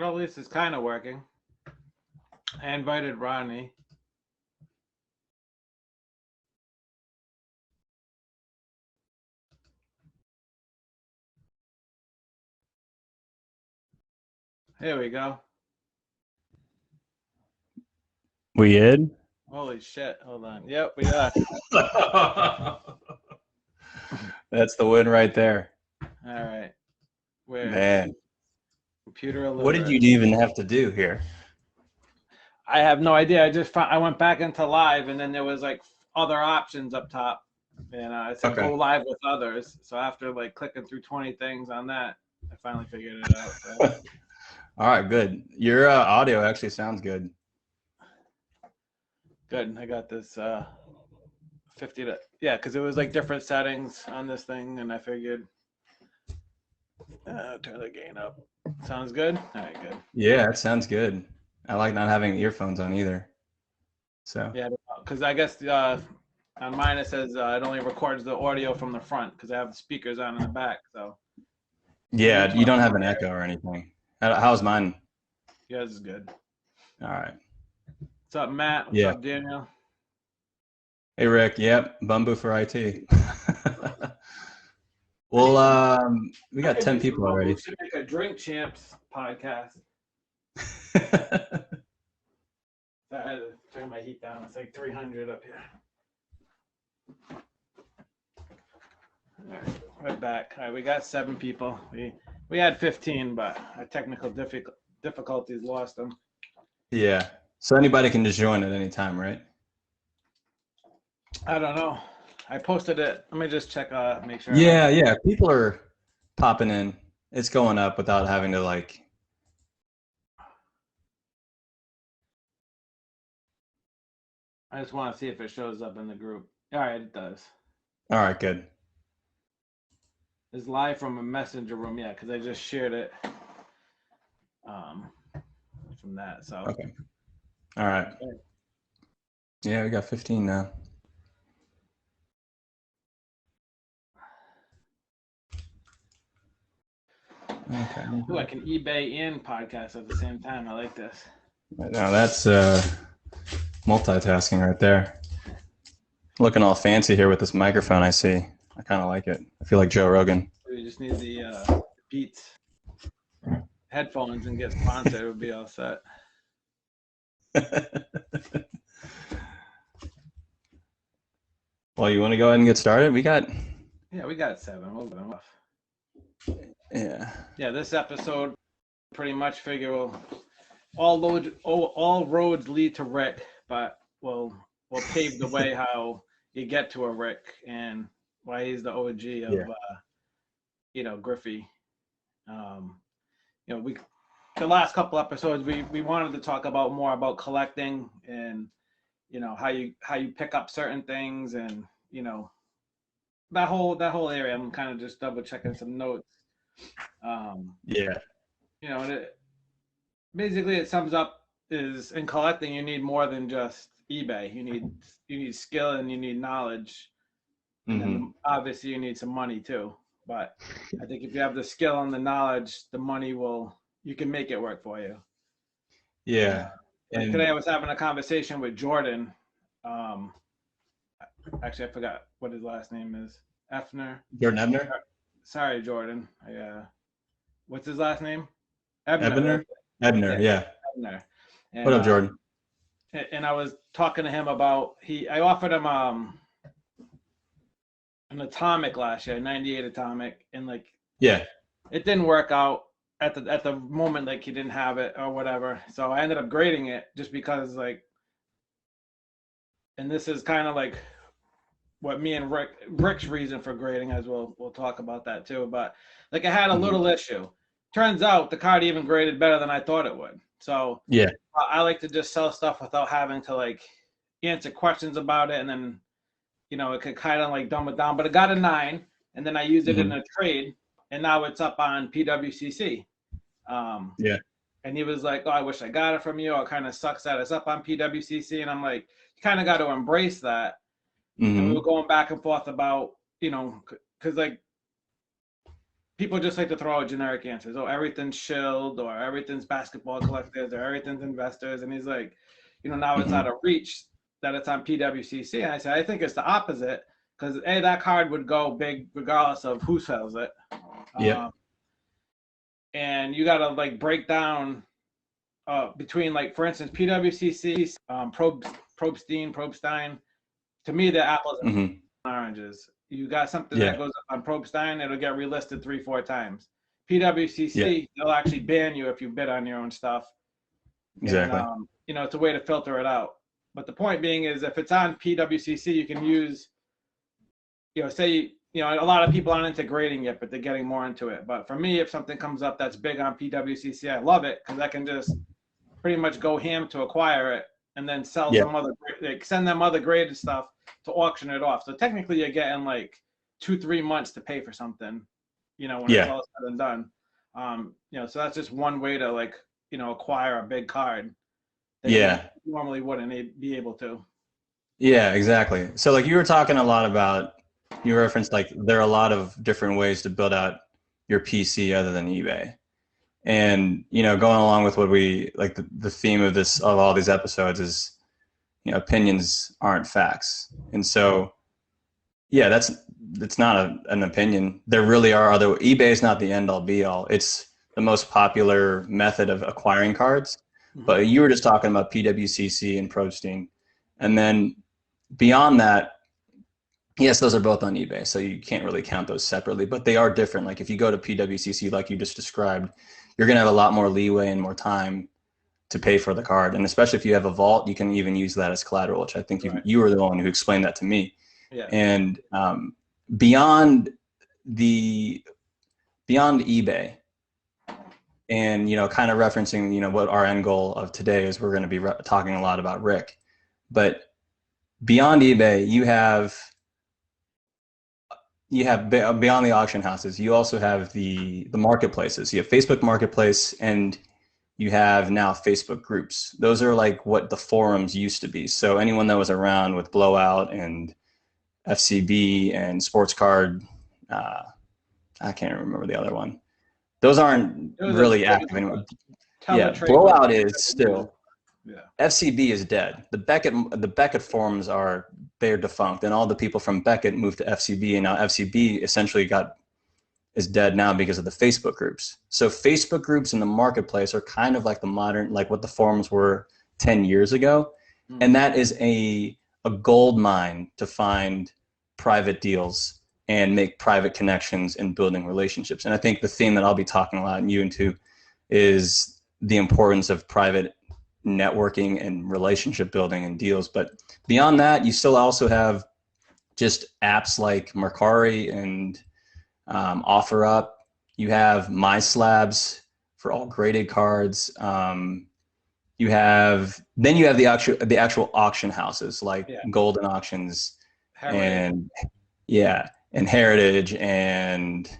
Well, at least it's kind of working. I invited Ronnie. Here we go. We did? Holy shit. Hold on. Yep, we are. That's the win right there. All right. Where? Man. Computer illiterate. What did you even have to do here? I have no idea. I went back into live, and then there was like other options up top, and it said go live with others. So after like clicking through 20 things on that, I finally figured it out. So. All right, good. Your audio actually sounds good. Good. I got this 50 to, yeah, because it was like different settings on this thing, and I figured turn the gain up. Sounds good. All right, good. Yeah, it sounds good. I like not having earphones on either. So yeah, because I guess on mine it says it only records the audio from the front because I have the speakers on in the back. So yeah, you don't have an echo or anything. How's mine? Yours is good. All right. What's up, Matt? What's up, Daniel? Hey, Rick. Yep, Bumbu for IT. Well, we got 10 people already. We should make a Drink Champs podcast. I had to turn my heat down. It's like 300 up here. All right, we're back. All right, we got 7 people. We had 15, but our technical difficulties lost them. Yeah. So anybody can just join at any time, right? I don't know. I posted it. Let me just check. Make sure. Yeah. People are popping in. It's going up without having to like. I just want to see if it shows up in the group. All right, it does. All right, good. It's live from a messenger room, yeah, because I just shared it from that. So. Okay. All right. Okay. Yeah, we got 15 now. Okay. Ooh, I can eBay and podcast at the same time. I like this. Now that's multitasking right there. Looking all fancy here with this microphone I see. I kind of like it. I feel like Joe Rogan. We just need the Beats headphones and get sponsored. It would be all set. Well, you want to go ahead and get started? We got 7. We'll get them off. Yeah, this episode pretty much figure all roads lead to Rick, but we'll pave the way how you get to a Rick and why he's the OG of Griffey. The last couple episodes we wanted to talk about more about collecting and how you pick up certain things and that whole area. I'm kind of just double checking some notes. Basically it sums up is in collecting you need more than just eBay. You need skill and you need knowledge, and then obviously you need some money too. But I think if you have the skill and the knowledge, the money you can make it work for you. Yeah. And today I was having a conversation with Jordan. Actually, I forgot what his last name is. Jordan Ebner? Sorry, Jordan. What's his last name? Ebner, yeah. Ebner. And, what up, Jordan? And I was talking to him about I offered him an atomic last year, 98 atomic, and it didn't work out at the moment. Like he didn't have it or whatever, so I ended up grading it just because and this is kind of like what me and Rick's reason for grading, as we'll talk about that too. But I had a little issue. Turns out the card even graded better than I thought it would. So yeah, I like to just sell stuff without having to answer questions about it, and then it could kind of dumb it down. But it got a 9, and then I used it in a trade, and now it's up on PWCC. And he was like, "Oh, I wish I got it from you. It kind of sucks that it's up on PWCC." And I'm like, "You kind of got to embrace that." And we were going back and forth about, because people just like to throw out generic answers. Oh, everything's Shield, or everything's basketball collectors, or everything's investors. And he's like, now it's out of reach that it's on PWCC. And I said, I think it's the opposite, because that card would go big regardless of who sells it. Yeah. And you got to like break down between, like, for instance, PWCC, Probstein. To me, the apples and oranges. You got something that goes up on Probstein, it'll get relisted 3-4 times. PWCC, they'll actually ban you if you bid on your own stuff. Exactly. And, it's a way to filter it out. But the point being is, if it's on PWCC, you can use, say, a lot of people aren't into grading yet, but they're getting more into it. But for me, if something comes up that's big on PWCC, I love it, because I can just pretty much go ham to acquire it and then sell some other, like, send them other graded stuff to auction it off. So technically you're getting like 2-3 months to pay for something, when it's all said and done. So that's just one way to, like, acquire a big card that you normally wouldn't be able to. Yeah, exactly. So like you were talking a lot about, you referenced like there are a lot of different ways to build out your PC other than eBay. And, going along with what we like, the theme of all these episodes is, opinions aren't facts. And so, it's not an opinion. There really are other, eBay is not the end all be all. It's the most popular method of acquiring cards. But you were just talking about PWCC and Probstein. And then beyond that, yes, those are both on eBay, so you can't really count those separately, but they are different. Like if you go to PWCC, like you just described, you're going to have a lot more leeway and more time to pay for the card. And especially if you have a vault, you can even use that as collateral, which I think you were the one who explained that to me. Yeah. And beyond eBay, and, kind of referencing, what our end goal of today is, we're going to be talking a lot about Rick. But beyond eBay, you have beyond the auction houses, you also have the marketplaces. You have Facebook Marketplace, and you have now Facebook groups. Those are like what the forums used to be. So anyone that was around with Blowout and FCB and Sports Card, I can't remember the other one. Those aren't really active anymore. Blowout is still. Yeah. FCB is dead. The Beckett forums they're defunct, and all the people from Beckett moved to FCB, and now FCB essentially is dead now because of the Facebook groups. So Facebook groups in the marketplace are kind of like the modern, like what the forums were 10 years ago, and that is a gold mine to find private deals and make private connections and building relationships. And I think the theme that I'll be talking a lot, and you into, is the importance of private networking and relationship building and deals. But beyond that, you still also have just apps like Mercari and OfferUp. You have MySlabs for all graded cards. You have the actual auction houses like Golden Auctions and Heritage, and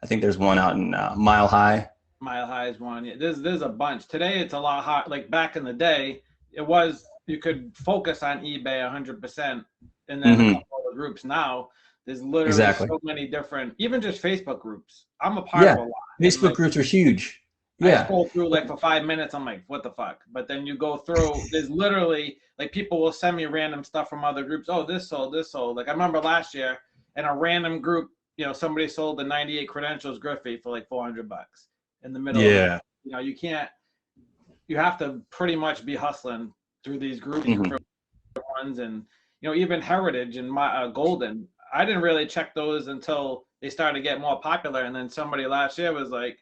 I think there's one out in Mile High. Mile High is one. Yeah, there's a bunch. Today it's a lot hot. Like back in the day, you could focus on eBay 100%, and then a couple of groups. Now there's literally so many different, even just Facebook groups. I'm a part of a lot. Facebook groups are huge. Yeah. I scroll through like for 5 minutes. I'm like, what the fuck? But then you go through, there's literally like people will send me random stuff from other groups. Oh, this sold. Like I remember last year in a random group, somebody sold the 98 credentials Griffey for like $400 in the middle. Yeah. You have to pretty much be hustling through these groups ones, and even Heritage and my Golden. I didn't really check those until they started to get more popular, and then somebody last year was like,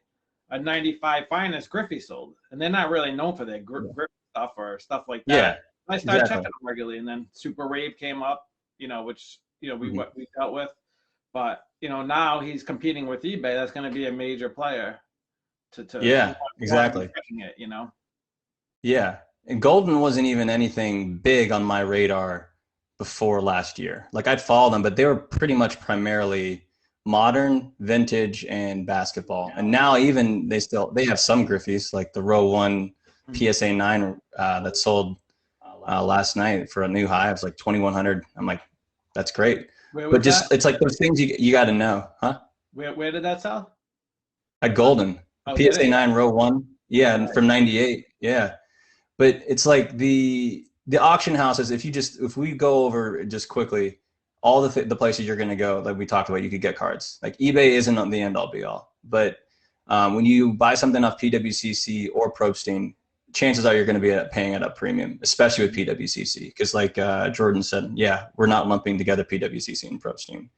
a 95 finest Griffey sold, and they're not really known for their Griffey stuff or stuff like that. Yeah, I started checking them regularly, and then Super Rave came up, which we dealt with, but now he's competing with eBay. That's going to be a major player. Exactly. Yeah, and Golden wasn't even anything big on my radar before last year. Like I'd follow them, but they were pretty much primarily modern, vintage, and basketball. And now even they have some Griffies, like the Row 1 PSA 9 that sold last night for a new high. It was like 2,100. I'm like, that's great. But just it's like those things you got to know, huh? Where did that sell? at Golden, Oh, did PSA it? 9 row 1. Yeah, and from 98. Yeah. But it's like the auction houses, if we go over just quickly all the places you're going to go, like we talked about, you could get cards. Like eBay isn't the end all be all, but when you buy something off PWCC or Probstein, chances are you're going to be paying it up premium, especially with PWCC, because like Jordan said, yeah, we're not lumping together PWCC and Probstein.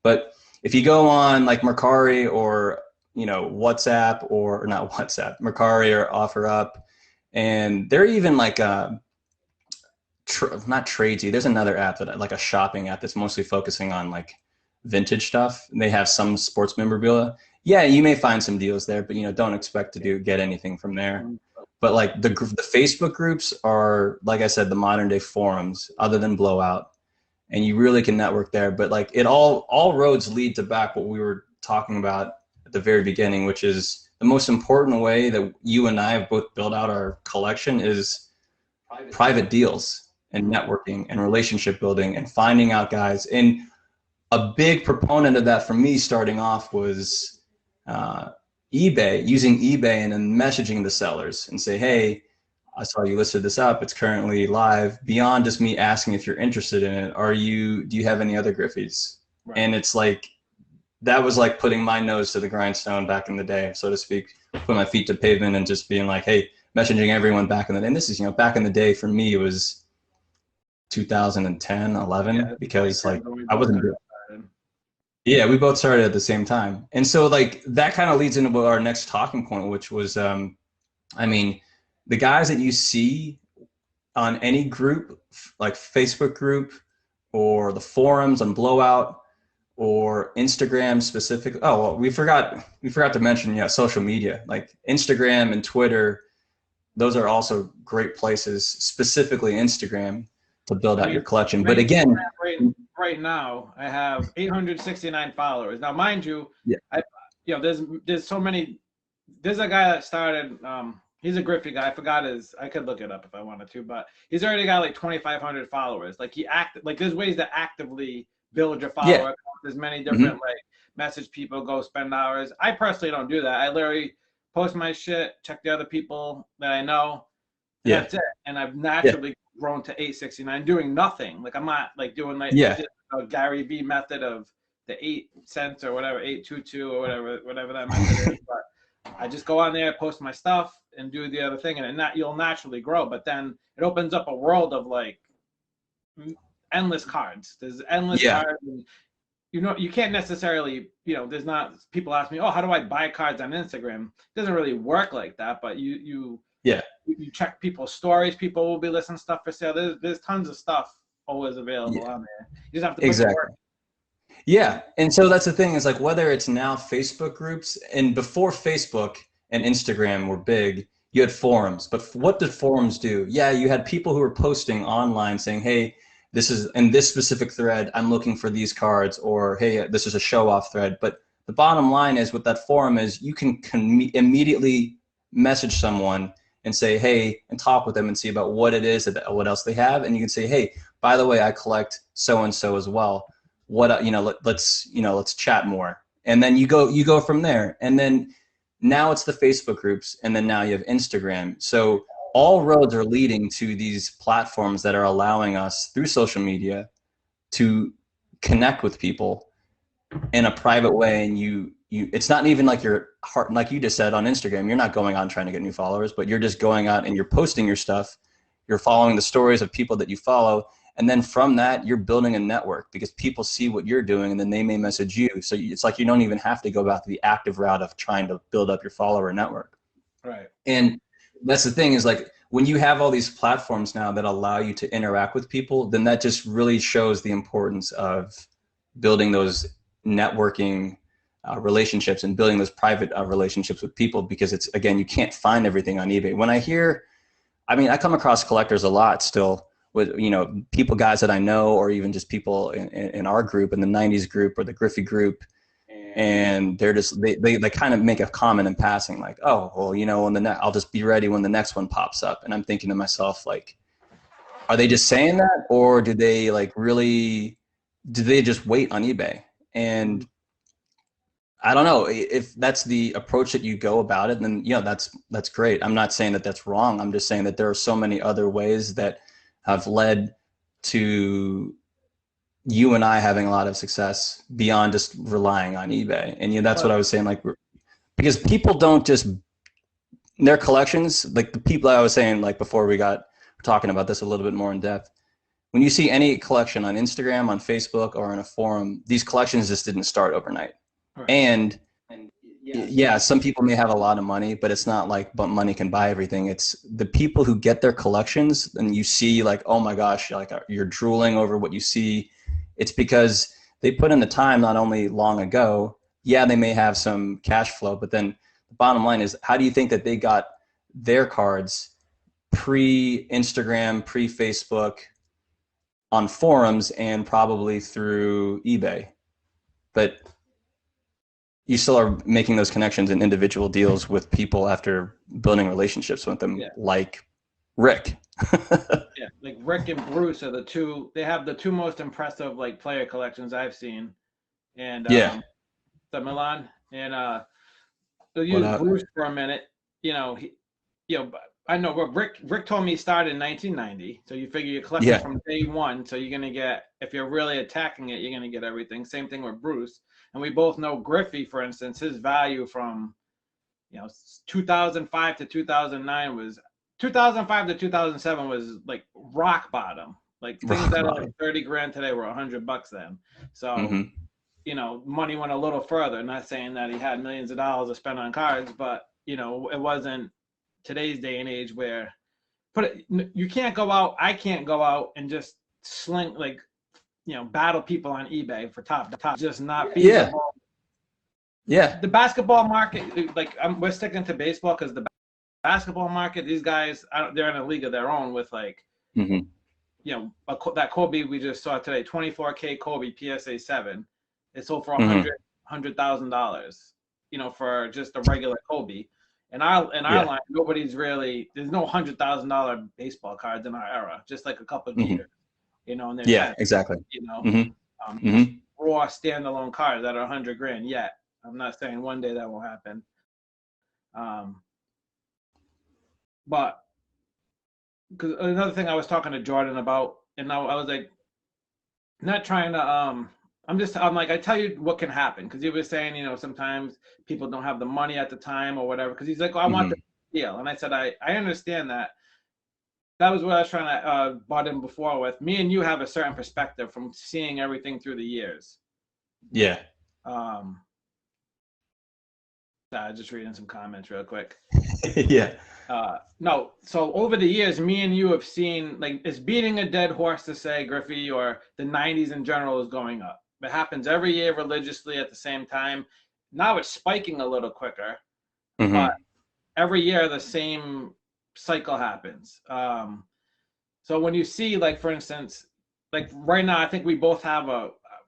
But if you go on like Mercari or WhatsApp or not WhatsApp, Mercari or OfferUp, and they're even like not Tradesy. There's another app like a shopping app that's mostly focusing on like vintage stuff. They have some sports memorabilia. Yeah, you may find some deals there, but don't expect to get anything from there. But like the Facebook groups are, like I said, the modern day forums, other than Blowout, and you really can network there. But like all roads lead to back what we were talking about at the very beginning, which is the most important way that you and I have both built out our collection is private deals and networking and relationship building and finding out guys. And a big proponent of that for me starting off was eBay, using eBay and then messaging the sellers and say, hey, I saw you listed this up. It's currently live. Beyond just me asking if you're interested in it, do you have any other Griffeys? Right. And it's like, that was like putting my nose to the grindstone back in the day, so to speak, put my feet to pavement and just being like, hey, messaging everyone back in the day. And this is, back in the day for me, it was 2010, 11, because like I wasn't doing it. Yeah, we both started at the same time. And so like that kind of leads into our next talking point, which was, I mean, the guys that you see on any group, like Facebook group or the forums on Blowout, or Instagram specifically. Oh, well, we forgot to mention, social media, like Instagram and Twitter. Those are also great places, specifically Instagram, to build out your collection. But again, right now I have 869 followers. Now, mind you, there's so many. There's a guy that started. He's a Griffey guy. I could look it up if I wanted to, but he's already got like 2,500 followers. Like there's ways to actively build your follower account. There's many different like message people, go spend hours. I personally don't do that. I literally post my shit, check the other people that I know. That's it. And I've naturally grown to 869 doing nothing. Like I'm not like doing like a Gary V method of the 8 cents or whatever, 822 or whatever that method is. But I just go on there, post my stuff, and do the other thing, and you'll naturally grow. But then it opens up a world of like endless cards. There's endless cards. And, you can't necessarily, there's not, people ask me, oh, how do I buy cards on Instagram? It doesn't really work like that, but you check people's stories. People will be listing stuff for sale. There's tons of stuff always available on there. You just have to put the work. Yeah. And so that's the thing, is like, whether it's now Facebook groups, and before Facebook and Instagram were big, you had forums. But what did forums do? Yeah, you had people who were posting online saying, hey, this is in this specific thread, I'm looking for these cards, or hey, this is a show off thread. But the bottom line is with that forum is you can immediately message someone and say, hey, and talk with them and see about what it is, what else they have. And you can say, hey, by the way, I collect so-and-so as well. Let's chat more. And then you go from there. And then now it's the Facebook groups, and then now you have Instagram. So all roads are leading to these platforms that are allowing us through social media to connect with people in a private way. And it's not even like like you just said on Instagram, you're not going on trying to get new followers, but you're just going out and you're posting your stuff. You're following the stories of people that you follow. And then from that, you're building a network, because people see what you're doing and then they may message you. So it's like you don't even have to go about the active route of trying to build up your follower network. Right. And that's the thing, is like when you have all these platforms now that allow you to interact with people, then that just really shows the importance of building those networking relationships and building those private relationships with people, because it's, again, you can't find everything on eBay. When I come across collectors a lot still with, people, guys that I know, or even just people in our group, in the 90s group or the Griffey group. And they're just, they kind of make a comment in passing, like, oh, well, I'll just be ready when the next one pops up. And I'm thinking to myself, like, are they just saying that, or do they just wait on eBay? And I don't know if that's the approach that you go about it, then that's great. I'm not saying that that's wrong. I'm just saying that there are so many other ways that have led to you and I having a lot of success beyond just relying on eBay. And that's what I was saying, like, because people don't just their collections, like the people I was saying, like before we got talking about this a little bit more in depth. When you see any collection on Instagram, on Facebook, or in a forum, these collections just didn't start overnight. Right. And yeah, some people may have a lot of money, but it's not like, but money can buy everything. It's the people who get their collections and you see like, oh my gosh, like you're drooling over what you see. It's because they put in the time not only long ago. Yeah, they may have some cash flow, but then the bottom line is, how do you think that they got their cards pre-Instagram, pre-Facebook, on forums and probably through eBay? But you still are making those connections and individual deals with people after building relationships with them, like Rick. Yeah, like Rick and Bruce are the two. They have the two most impressive like player collections I've seen. And the Milan and they'll use Bruce for a minute. I know what Rick told me he started in 1990. So you figure you're collecting from day one. So you're going to get, if you're really attacking it, you're going to get everything. Same thing with Bruce. And we both know Griffey, for instance, his value from, 2005 to 2009 was, 2005 to 2007 was like rock bottom. Like things that are like 30 grand today were $100 then. So, money went a little further. Not saying that he had millions of dollars to spend on cards, but, it wasn't today's day and age where you can't go out. I can't go out and just sling like, battle people on eBay for top to top. Just not feasible. Yeah. The basketball market, like we're sticking to baseball because the basketball market, these guys, they're in a league of their own with like, that Kobe we just saw today, 24K Kobe PSA 7. It sold for $100,000, for just a regular Kobe. In our line, nobody's really, there's no $100,000 baseball cards in our era, just like a couple of Jeter, and exactly. Raw standalone cards that are 100 grand yet. I'm not saying one day that will happen. But because another thing I was talking to Jordan about, and I was like, not trying to, I'm like, I tell you what can happen. Cause he was saying, sometimes people don't have the money at the time or whatever. Cause he's like, I want the deal. And I said, I understand that. That was what I was trying to butt in before with. Me and you have a certain perspective from seeing everything through the years. Yeah. Just reading some comments real quick. Yeah. No, so over the years, me and you have seen, like, it's beating a dead horse to say Griffey or the 90s in general is going up. It happens every year religiously at the same time. Now it's spiking a little quicker, but every year the same cycle happens. So when you see, like, for instance, like right now, I think we both have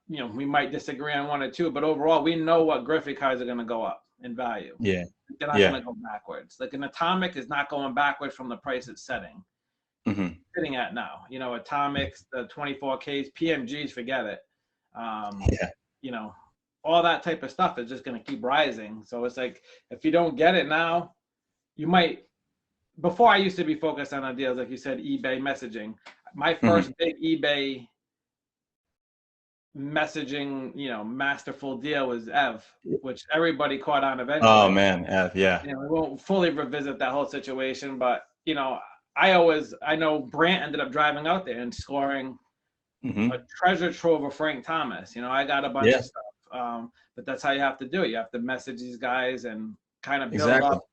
we might disagree on one or two, but overall, we know what Griffey cards are going to go up in value. Yeah. They're not going to go backwards. Like an Atomic is not going backwards from the price it's sitting at now. Atomics, the 24Ks, PMGs, forget it. All that type of stuff is just going to keep rising. So it's like, if you don't get it now, you might. Before I used to be focused on ideas, like you said, eBay messaging. My first big eBay messaging, masterful deal was Ev, which everybody caught on eventually. Oh man, Ev, yeah. We won't fully revisit that whole situation, but I know Brant ended up driving out there and scoring a treasure trove of Frank Thomas. I got a bunch of stuff, but that's how you have to do it. You have to message these guys and kind of build up.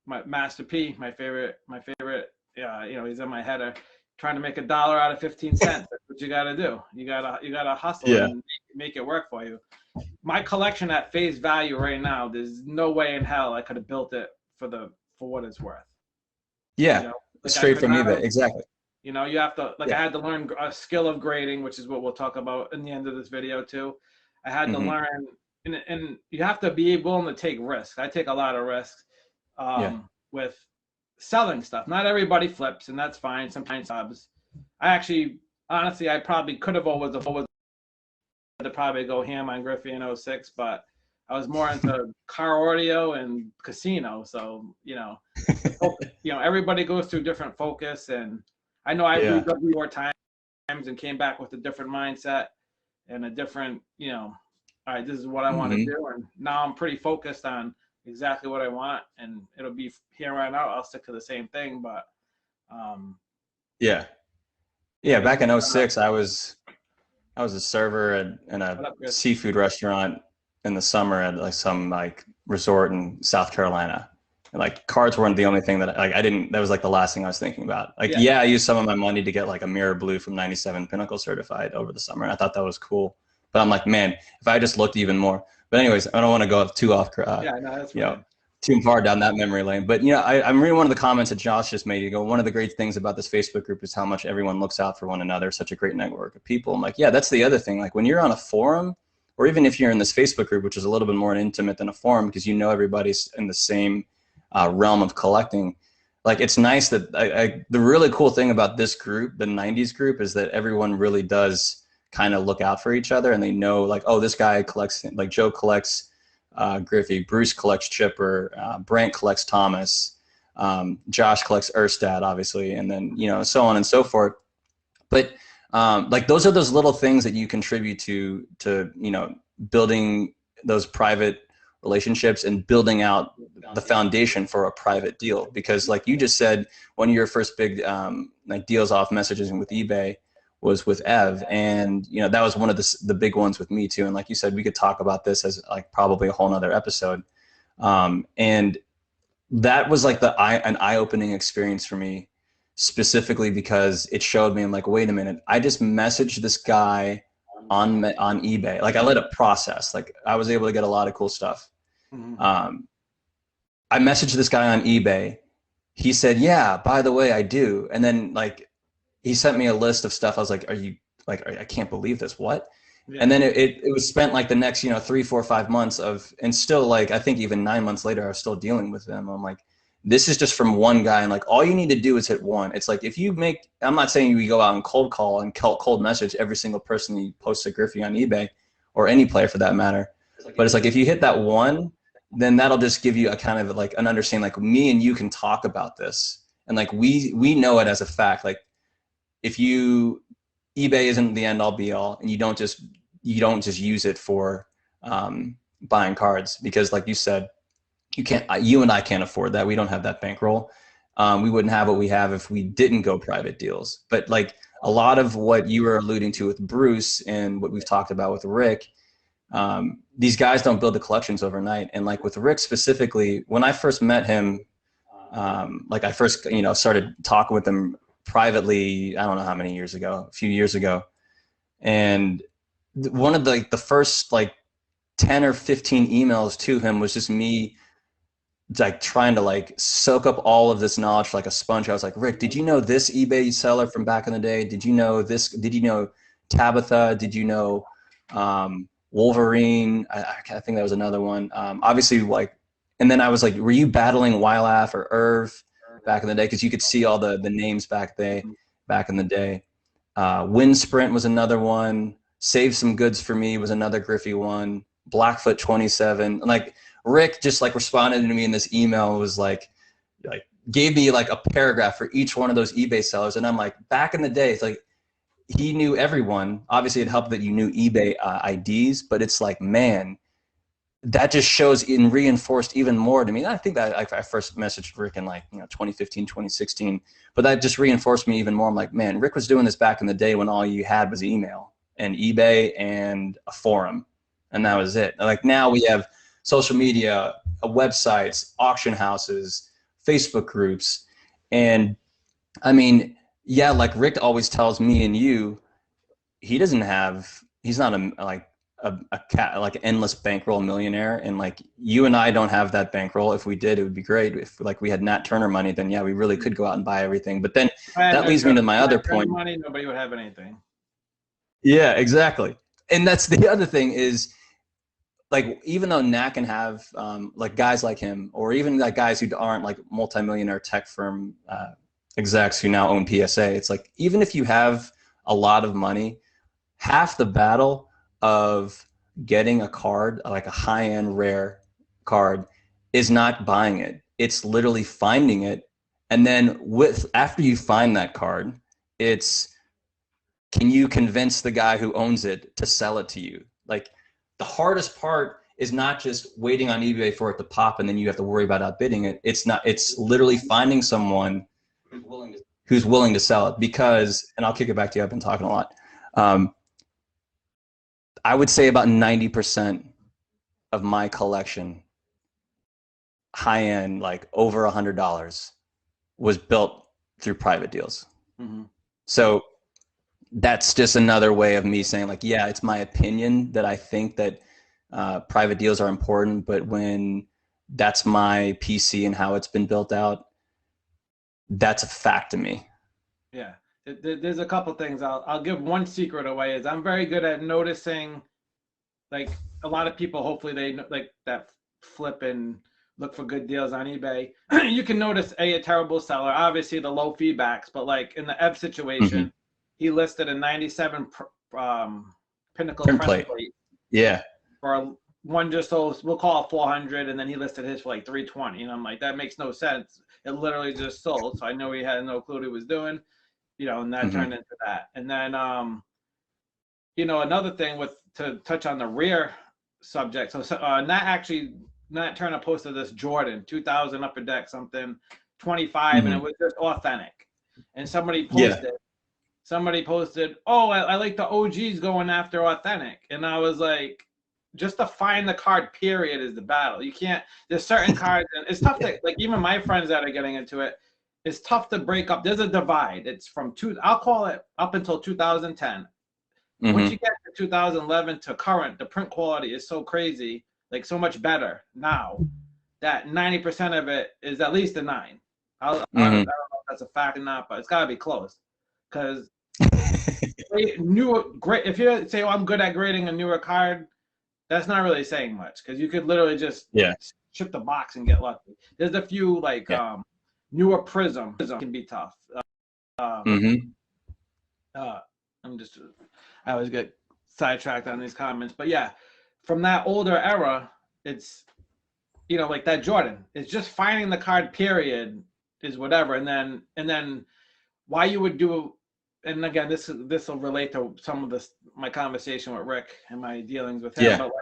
My Master P, my favorite. He's in my header. Trying to make $1 out of 15 cents. That's what you got to do. You gotta hustle and make it work for you. My collection at face value right now, there's no way in hell I could have built it for what it's worth. Yeah, straight from eBay. Exactly. You have to, I had to learn a skill of grading, which is what we'll talk about in the end of this video too. I had to learn, and you have to be willing to take risks. I take a lot of risks with selling stuff. Not everybody flips, and that's fine. Sometimes subs. I actually, honestly, I probably could have always to probably go ham on Griffey in '06, but I was more into car audio and casino. So, everybody goes through different focus, and I know I moved up more times and came back with a different mindset and a different, all right, this is what I want to do. And now I'm pretty focused on exactly what I want, and it'll be here right now. I'll stick to the same thing, but back in '06, I was a server in a seafood restaurant in the summer at like some like resort in South Carolina. And like cards weren't the only thing that that was like the last thing I was thinking about. Like, I used some of my money to get like a mirror blue from 97 Pinnacle certified over the summer. And I thought that was cool. But I'm like, man, if I just looked even more. But anyways, I don't want to go too off, too far down that memory lane. But, I'm reading one of the comments that Josh just made. You go, one of the great things about this Facebook group is how much everyone looks out for one another. Such a great network of people. I'm like, yeah, that's the other thing. Like when you're on a forum, or even if you're in this Facebook group, which is a little bit more intimate than a forum because everybody's in the same realm of collecting. Like it's nice that the really cool thing about this group, the 90s group, is that everyone really does kind of look out for each other, and they know like, oh, this guy collects, like Joe collects Griffey, Bruce collects Chipper, Brent collects Thomas, Josh collects Erstad, obviously, and then so on and so forth. But like those are those little things that you contribute to building those private relationships and building out the foundation for a private deal. Because like you just said, one of your first big like deals off messages with eBay was with Ev, and that was one of the big ones with me too. And like you said, we could talk about this as like probably a whole nother episode. And that was like an eye-opening experience for me, specifically because it showed me, I'm like, wait a minute, I just messaged this guy on eBay. Like I let it process. Like I was able to get a lot of cool stuff. I messaged this guy on eBay. He said, yeah, by the way, I do. And then like he sent me a list of stuff. I was like, I can't believe this. What? Yeah. And then it was spent like the next 3, 4, 5 months and still like I think even 9 months later I was still dealing with them. I'm like, this is just from one guy, and like all you need to do is hit one. It's like if you I'm not saying you go out and cold call and cold message every single person you post a Griffey on eBay, or any player for that matter. But it's like if you hit that one, then that'll just give you a kind of like an understanding, like me and you can talk about this, and like we know it as a fact. Like if eBay isn't the end all be all, and you don't just use it for buying cards, because like you said, you and I can't afford that. We don't have that bankroll. We wouldn't have what we have if we didn't go private deals. But like a lot of what you were alluding to with Bruce and what we've talked about with Rick, these guys don't build the collections overnight. And like with Rick specifically, when I first met him, like I first, started talking with him privately, I don't know how many years ago, a few years ago. And one of the first like 10 or 15 emails to him was just me like trying to like soak up all of this knowledge like a sponge. I was like, Rick, did you know this eBay seller from back in the day? Did you know this? Did you know Tabitha? Did you know Wolverine? I think that was another one. Obviously, like, and then I was like, were you battling Wylaf or Irv back in the day? Because you could see all the names back in the day. Wind Sprint was another one. Save Some Goods for Me was another Griffey one. Blackfoot 27. Like Rick just like responded to me in this email, was like gave me like a paragraph for each one of those eBay sellers. And I'm like, back in the day, it's like he knew everyone. Obviously it helped that you knew eBay IDs, but it's like, man, that just shows and reinforced even more to me. I think that I first messaged Rick in like 2015, 2016, but that just reinforced me even more. I'm like, man, Rick was doing this back in the day when all you had was email and eBay and a forum, and that was it. Like now we have social media, websites, auction houses, Facebook groups. And I mean, yeah, like Rick always tells me and you, he's not like an endless bankroll millionaire. And like you and I don't have that bankroll. If we did, it would be great. If like we had Nat Turner money, then yeah, we really could go out and buy everything. But then that leads me to my other point. Money, nobody would have anything. Yeah, exactly. And that's the other thing is, like, even though Nat can have like guys like him, or even like guys who aren't like multimillionaire tech firm execs who now own PSA, it's like even if you have a lot of money, half the battle of getting a card, like a high-end rare card, is not buying it. It's literally finding it. And then after you find that card, it's, can you convince the guy who owns it to sell it to you? Like, the hardest part is not just waiting on eBay for it to pop and then you have to worry about outbidding it. It's literally finding someone who's willing to sell it. Because, and I'll kick it back to you, I've been talking a lot. I would say about 90% of my collection, high end, like over $100, was built through private deals. Mm-hmm. So that's just another way of me saying, like, yeah, it's my opinion that I think that private deals are important, but when that's my PC and how it's been built out, that's a fact to me. Yeah, there's a couple things. I'll give one secret away, is I'm very good at noticing, like, a lot of people, hopefully they like that flip and look for good deals on eBay. You can notice a terrible seller, obviously the low feedbacks, but like in the Ev situation, mm-hmm. he listed a 97 Pinnacle press plate. Yeah. For one just sold, we'll call it 400, and then he listed his for like 320. And I'm like, that makes no sense. It literally just sold. So I know he had no clue what he was doing, you know, and that mm-hmm. turned into that. And then, you know, another thing to touch on the rear subject. So Nat Turner posted this Jordan 2000 Upper Deck something 25, mm-hmm. and it was just authentic. And somebody posted, oh, I like the OGs going after authentic. And I was like, just to find the card, period, is the battle. You can't, there's certain cards, and it's tough to, like, even my friends that are getting into it, it's tough to break up. There's a divide. It's from I'll call it up until 2010. Mm-hmm. Once you get to 2011 to current, the print quality is so crazy, like so much better now, that 90% of it is at least a 9. I don't know if that's a fact or not, but it's got to be close. Because if you say, oh, I'm good at grading a newer card, that's not really saying much, because you could literally just ship the box and get lucky. There's a few like newer Prism can be tough. I always get sidetracked on these comments, but yeah, from that older era, it's, you know, like that Jordan. It's just finding the card, period, is whatever, and then why you would do. And again, this will relate to some of my conversation with Rick and my dealings with him. Yeah. But like,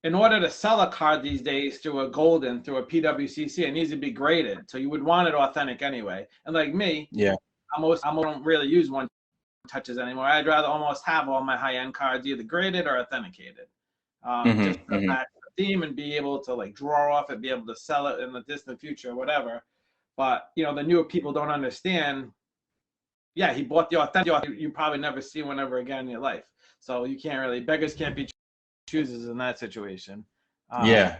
in order to sell a card these days through a Golden, through a PWCC, it needs to be graded. So you would want it authentic anyway. And like me, I don't really use one touches anymore. I'd rather almost have all my high-end cards either graded or authenticated, just to match the theme and be able to like draw off it, be able to sell it in the distant future or whatever. But you know, the newer people don't understand. Yeah, he bought the authentic. You probably never see one ever again in your life. So you can't really, beggars can't be choosers in that situation. Yeah,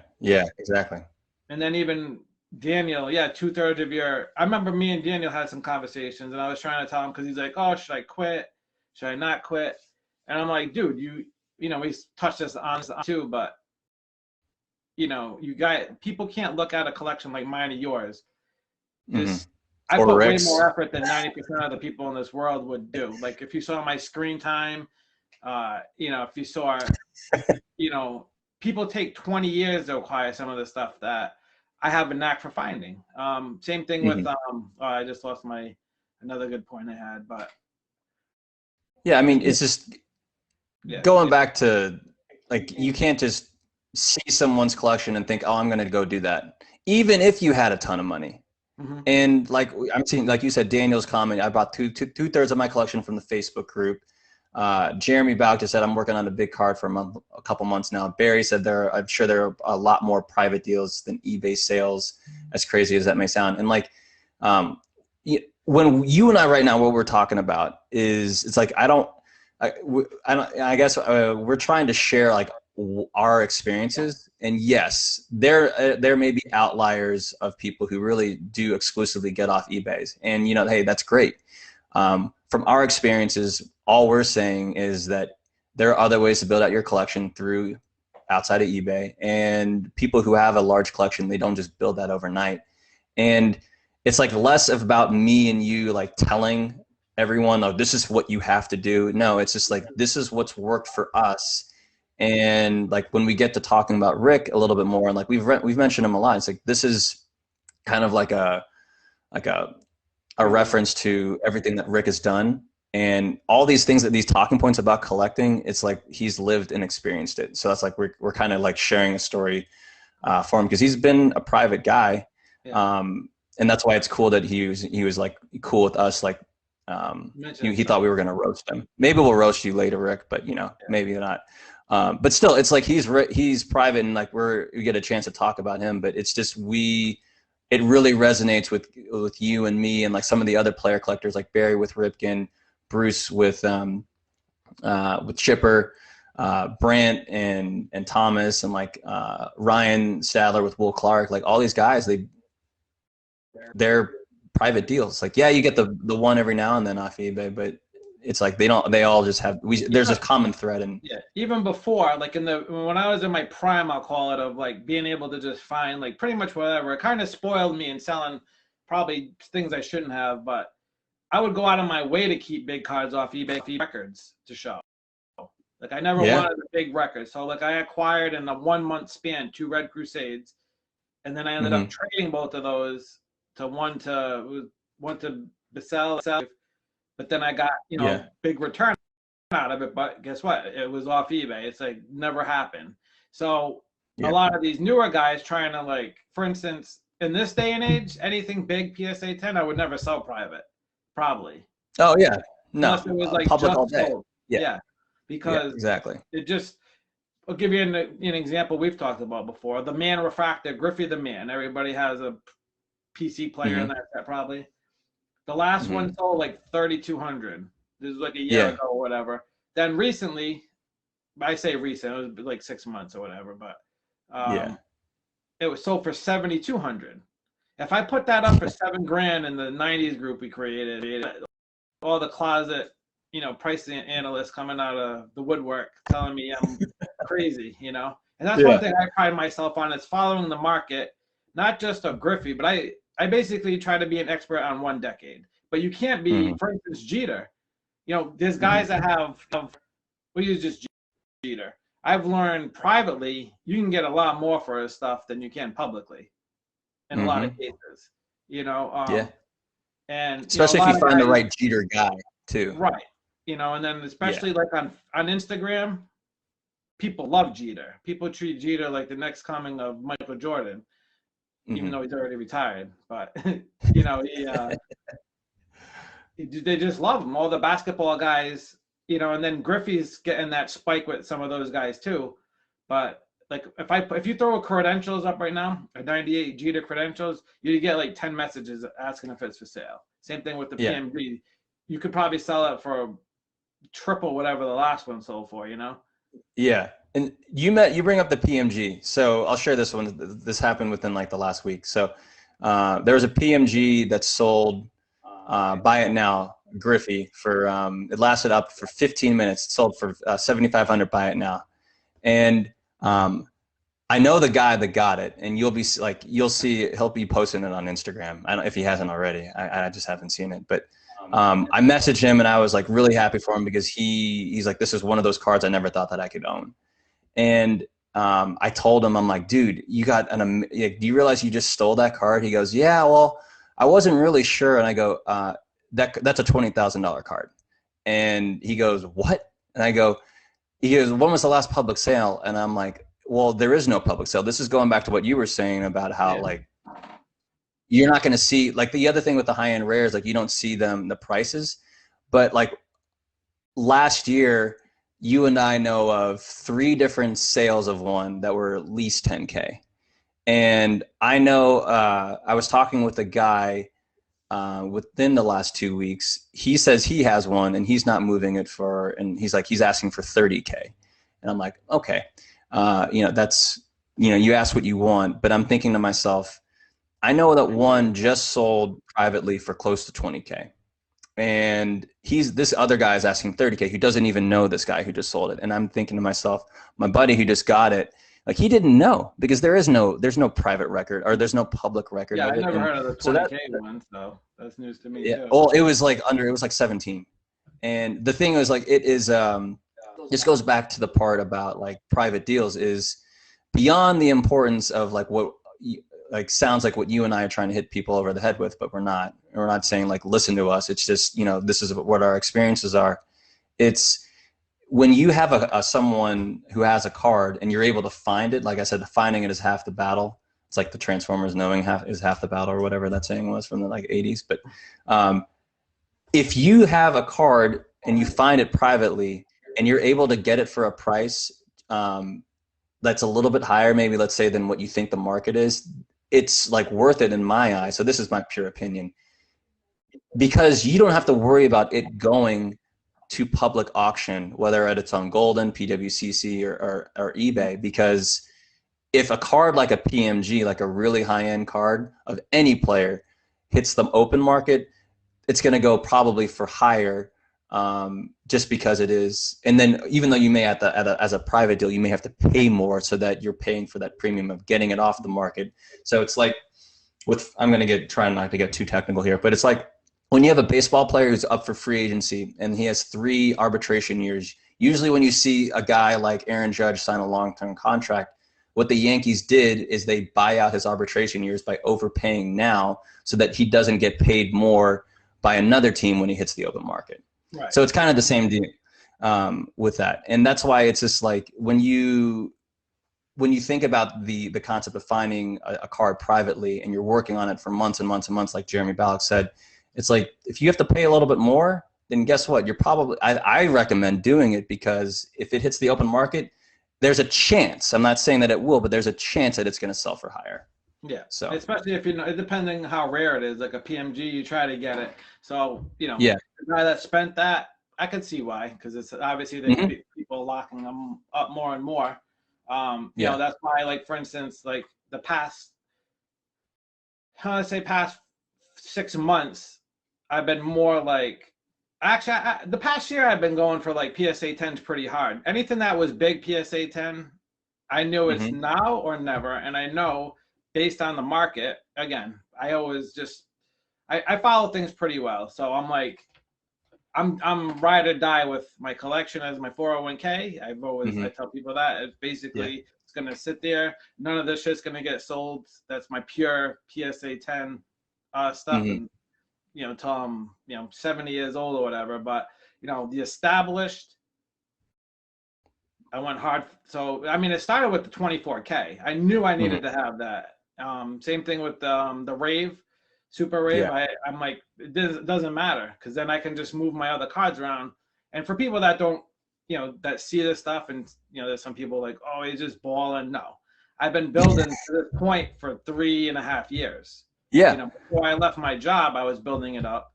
exactly. And then even Daniel, 2/3 of I remember me and Daniel had some conversations, and I was trying to tell him, because he's like, oh, should I quit? Should I not quit? And I'm like, dude, you know, we touched this on too, but you know, people can't look at a collection like mine or yours. I put way more effort than 90% of the people in this world would do. Like if you saw my screen time, you know, if you saw, you know, people take 20 years to acquire some of the stuff that I have a knack for finding. Same thing with, I just lost another good point I had, but. Yeah, I mean, it's just going back to, like, you can't just see someone's collection and think, oh, I'm going to go do that. Even if you had a ton of money. And like I'm seeing, like you said, Daniel's comment, I bought two-thirds of my collection from the Facebook group. Jeremy Boucher said, I'm working on a big card for a couple months now. Barry said I'm sure there are a lot more private deals than eBay sales, as crazy as that may sound. And like, when you and I right now, what we're talking about is, it's like, I guess we're trying to share like our experiences. And yes, there may be outliers of people who really do exclusively get off eBays, and you know, hey, that's great. From our experiences, all we're saying is that there are other ways to build out your collection through outside of eBay, and people who have a large collection, they don't just build that overnight. And it's like less about me and you like telling everyone, oh, this is what you have to do. No, it's just like, this is what's worked for us. And like when we get to talking about Rick a little bit more, and like we've mentioned him a lot, it's like this is kind of like a reference to everything that Rick has done, and all these things, that these talking points about collecting, it's like he's lived and experienced it. So that's like we're kind of like sharing a story for him, because he's been a private guy, and that's why it's cool that he was like cool with us. Like he thought we were gonna roast him. Maybe we'll roast you later, Rick, but you know, maybe not. But still, it's like he's private, and like we get a chance to talk about him. But it's just it really resonates with you and me, and like some of the other player collectors, like Barry with Ripken, Bruce with Chipper, Brant and Thomas, and like Ryan Sadler with Will Clark. Like all these guys, they're private deals. Like, yeah, you get the one every now and then off eBay, but it's like they all just have, there's a common thread. And even before, like when I was in my prime, I'll call it, of like being able to just find like pretty much whatever, it kind of spoiled me in selling probably things I shouldn't have, but I would go out of my way to keep big cards off eBay records to show. Like I never wanted a big record. So like I acquired in a 1 month span 2 Red Crusades, and then I ended up trading both of those to one to Bissell. But then I got, big return out of it. But guess what? It was off eBay. It's like never happened. So a lot of these newer guys trying to, like, for instance, in this day and age, anything big PSA 10, I would never sell private, probably. Oh yeah, no, unless it was like public just all day. sold. Yeah, because exactly. It just. I'll give you an example we've talked about before. The Man Refractor, Griffey the Man. Everybody has a PC player in that probably. The last one sold like 3,200. This was like a year ago or whatever. Then recently, I say recent, it was like 6 months or whatever, but it was sold for 7,200. If I put that up for $7,000 in the 90s group we created, all the closet, pricing analysts coming out of the woodwork telling me I'm crazy, And that's one thing I pride myself on, is following the market, not just of Griffey, but I basically try to be an expert on one decade. But you can't be, for instance, Jeter. There's guys that we use just Jeter. I've learned privately, you can get a lot more for his stuff than you can publicly in a lot of cases, and especially if you find the right Jeter guy too. Right. And then especially like on Instagram, people love Jeter. People treat Jeter like the next coming of Michael Jordan. Even though he's already retired, but they just love him. All the basketball guys, and then Griffey's getting that spike with some of those guys too. But like if you throw credentials up right now, a 98 Jeter credentials, you get like 10 messages asking if it's for sale. Same thing with the PMG. You could probably sell it for triple whatever the last one sold for. Yeah. And you bring up the PMG. So I'll share this one. This happened within like the last week. So there was a PMG that sold, buy it now, Griffey, for it lasted up for 15 minutes. It sold for 7,500, buy it now. And I know the guy that got it, and you'll see he'll be posting it on Instagram. I don't know if he hasn't already. I just haven't seen it, but I messaged him, and I was like really happy for him, because he's like, this is one of those cards I never thought that I could own. And I told him, I'm like, dude, do you realize you just stole that card? He goes, yeah, well, I wasn't really sure. And I go, that's a $20,000 card. And he goes, what? And he goes, when was the last public sale? And I'm like, well, there is no public sale. This is going back to what you were saying about how like you're not going to see, like, the other thing with the high-end rares, like, you don't see the prices. But like last year, you and I know of 3 different sales of one that were at least 10K. And I know I was talking with a guy within the last 2 weeks. He says he has one and he's not moving it and he's asking for 30K. And I'm like, okay, that's, you ask what you want. But I'm thinking to myself, I know that one just sold privately for close to 20K. And this other guy is asking 30K, who doesn't even know this guy who just sold it. And I'm thinking to myself, my buddy who just got it, Like he didn't know because there's no private record or there's no public record Yeah, of I it. never And heard of the so 20K one, so that's news to me yeah, too. well, it was like 17. And the thing was like, it is, this goes back to the part about like private deals is beyond the importance of like what like sounds like what you and I are trying to hit people over the head with, but we're not. We're not saying like, listen to us. It's just, you know, this is what our experiences are. It's when you have a someone who has a card and you're able to find it, like I said, finding it is half the battle. It's like the Transformers knowing is half the battle or whatever that saying was from the like 80s. But if you have a card and you find it privately and you're able to get it for a price that's a little bit higher, maybe let's say than what you think the market is, it's like worth it in my eyes. So this is my pure opinion, because you don't have to worry about it going to public auction, whether it's on Golden, PWCC, or eBay, because if a card like a PMG, like a really high-end card of any player, hits the open market, it's going to go probably for higher, just because it is. And then even though you may as a private deal, you may have to pay more so that you're paying for that premium of getting it off the market. So it's like I'm going to try not to get too technical here, but it's like when you have a baseball player who's up for free agency and he has 3 arbitration years, usually when you see a guy like Aaron Judge sign a long-term contract, what the Yankees did is they buy out his arbitration years by overpaying now so that he doesn't get paid more by another team when he hits the open market. Right. So it's kind of the same deal with that. And that's why it's just like when you think about the concept of finding a card privately and you're working on it for months and months and months, like Jeremy Ballack said, it's like if you have to pay a little bit more, then guess what? You're probably I recommend doing it, because if it hits the open market, there's a chance. I'm not saying that it will, but there's a chance that it's going to sell for higher. Yeah. So especially if depending how rare it is, like a PMG, you try to get it. So yeah, the guy that spent that, I can see why, because it's obviously there's people locking them up more and more. You know, that's why, like for instance, like the past, past 6 months, I've been more like, actually, the past year I've been going for like PSA 10s pretty hard. Anything that was big PSA 10, I knew it's now or never, and I know based on the market. Again, I always just I follow things pretty well, so I'm like I'm ride or die with my collection as my 401k. I've always I tell people that it's basically it's gonna sit there. None of this shit's gonna get sold. That's my pure PSA 10 stuff, and till I'm 70 years old or whatever. But the established, I went hard. So I mean, it started with the 24K. I knew I needed to have that. Same thing with the Rave, Super Rave. I'm like, it doesn't matter, because then I can just move my other cards around. And for people that don't, that see this stuff, and there's some people like, oh, he's just balling. No, I've been building to this point for 3.5 years. Yeah. Before I left my job, I was building it up.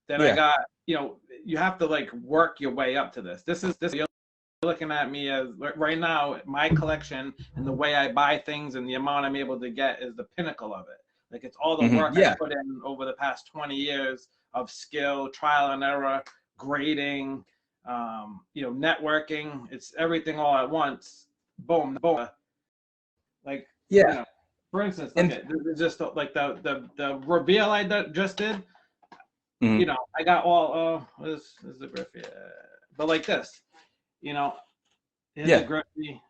Then I got, you have to like work your way up to this. This you're looking at me as right now, my collection and the way I buy things and the amount I'm able to get is the pinnacle of it. Like it's all the work I put in over the past 20 years of skill, trial and error, grading, networking. It's everything all at once. Boom, boom. Like, for instance, this is just like the reveal I just did. I got all this is the Griffey, but like this, the Griffey.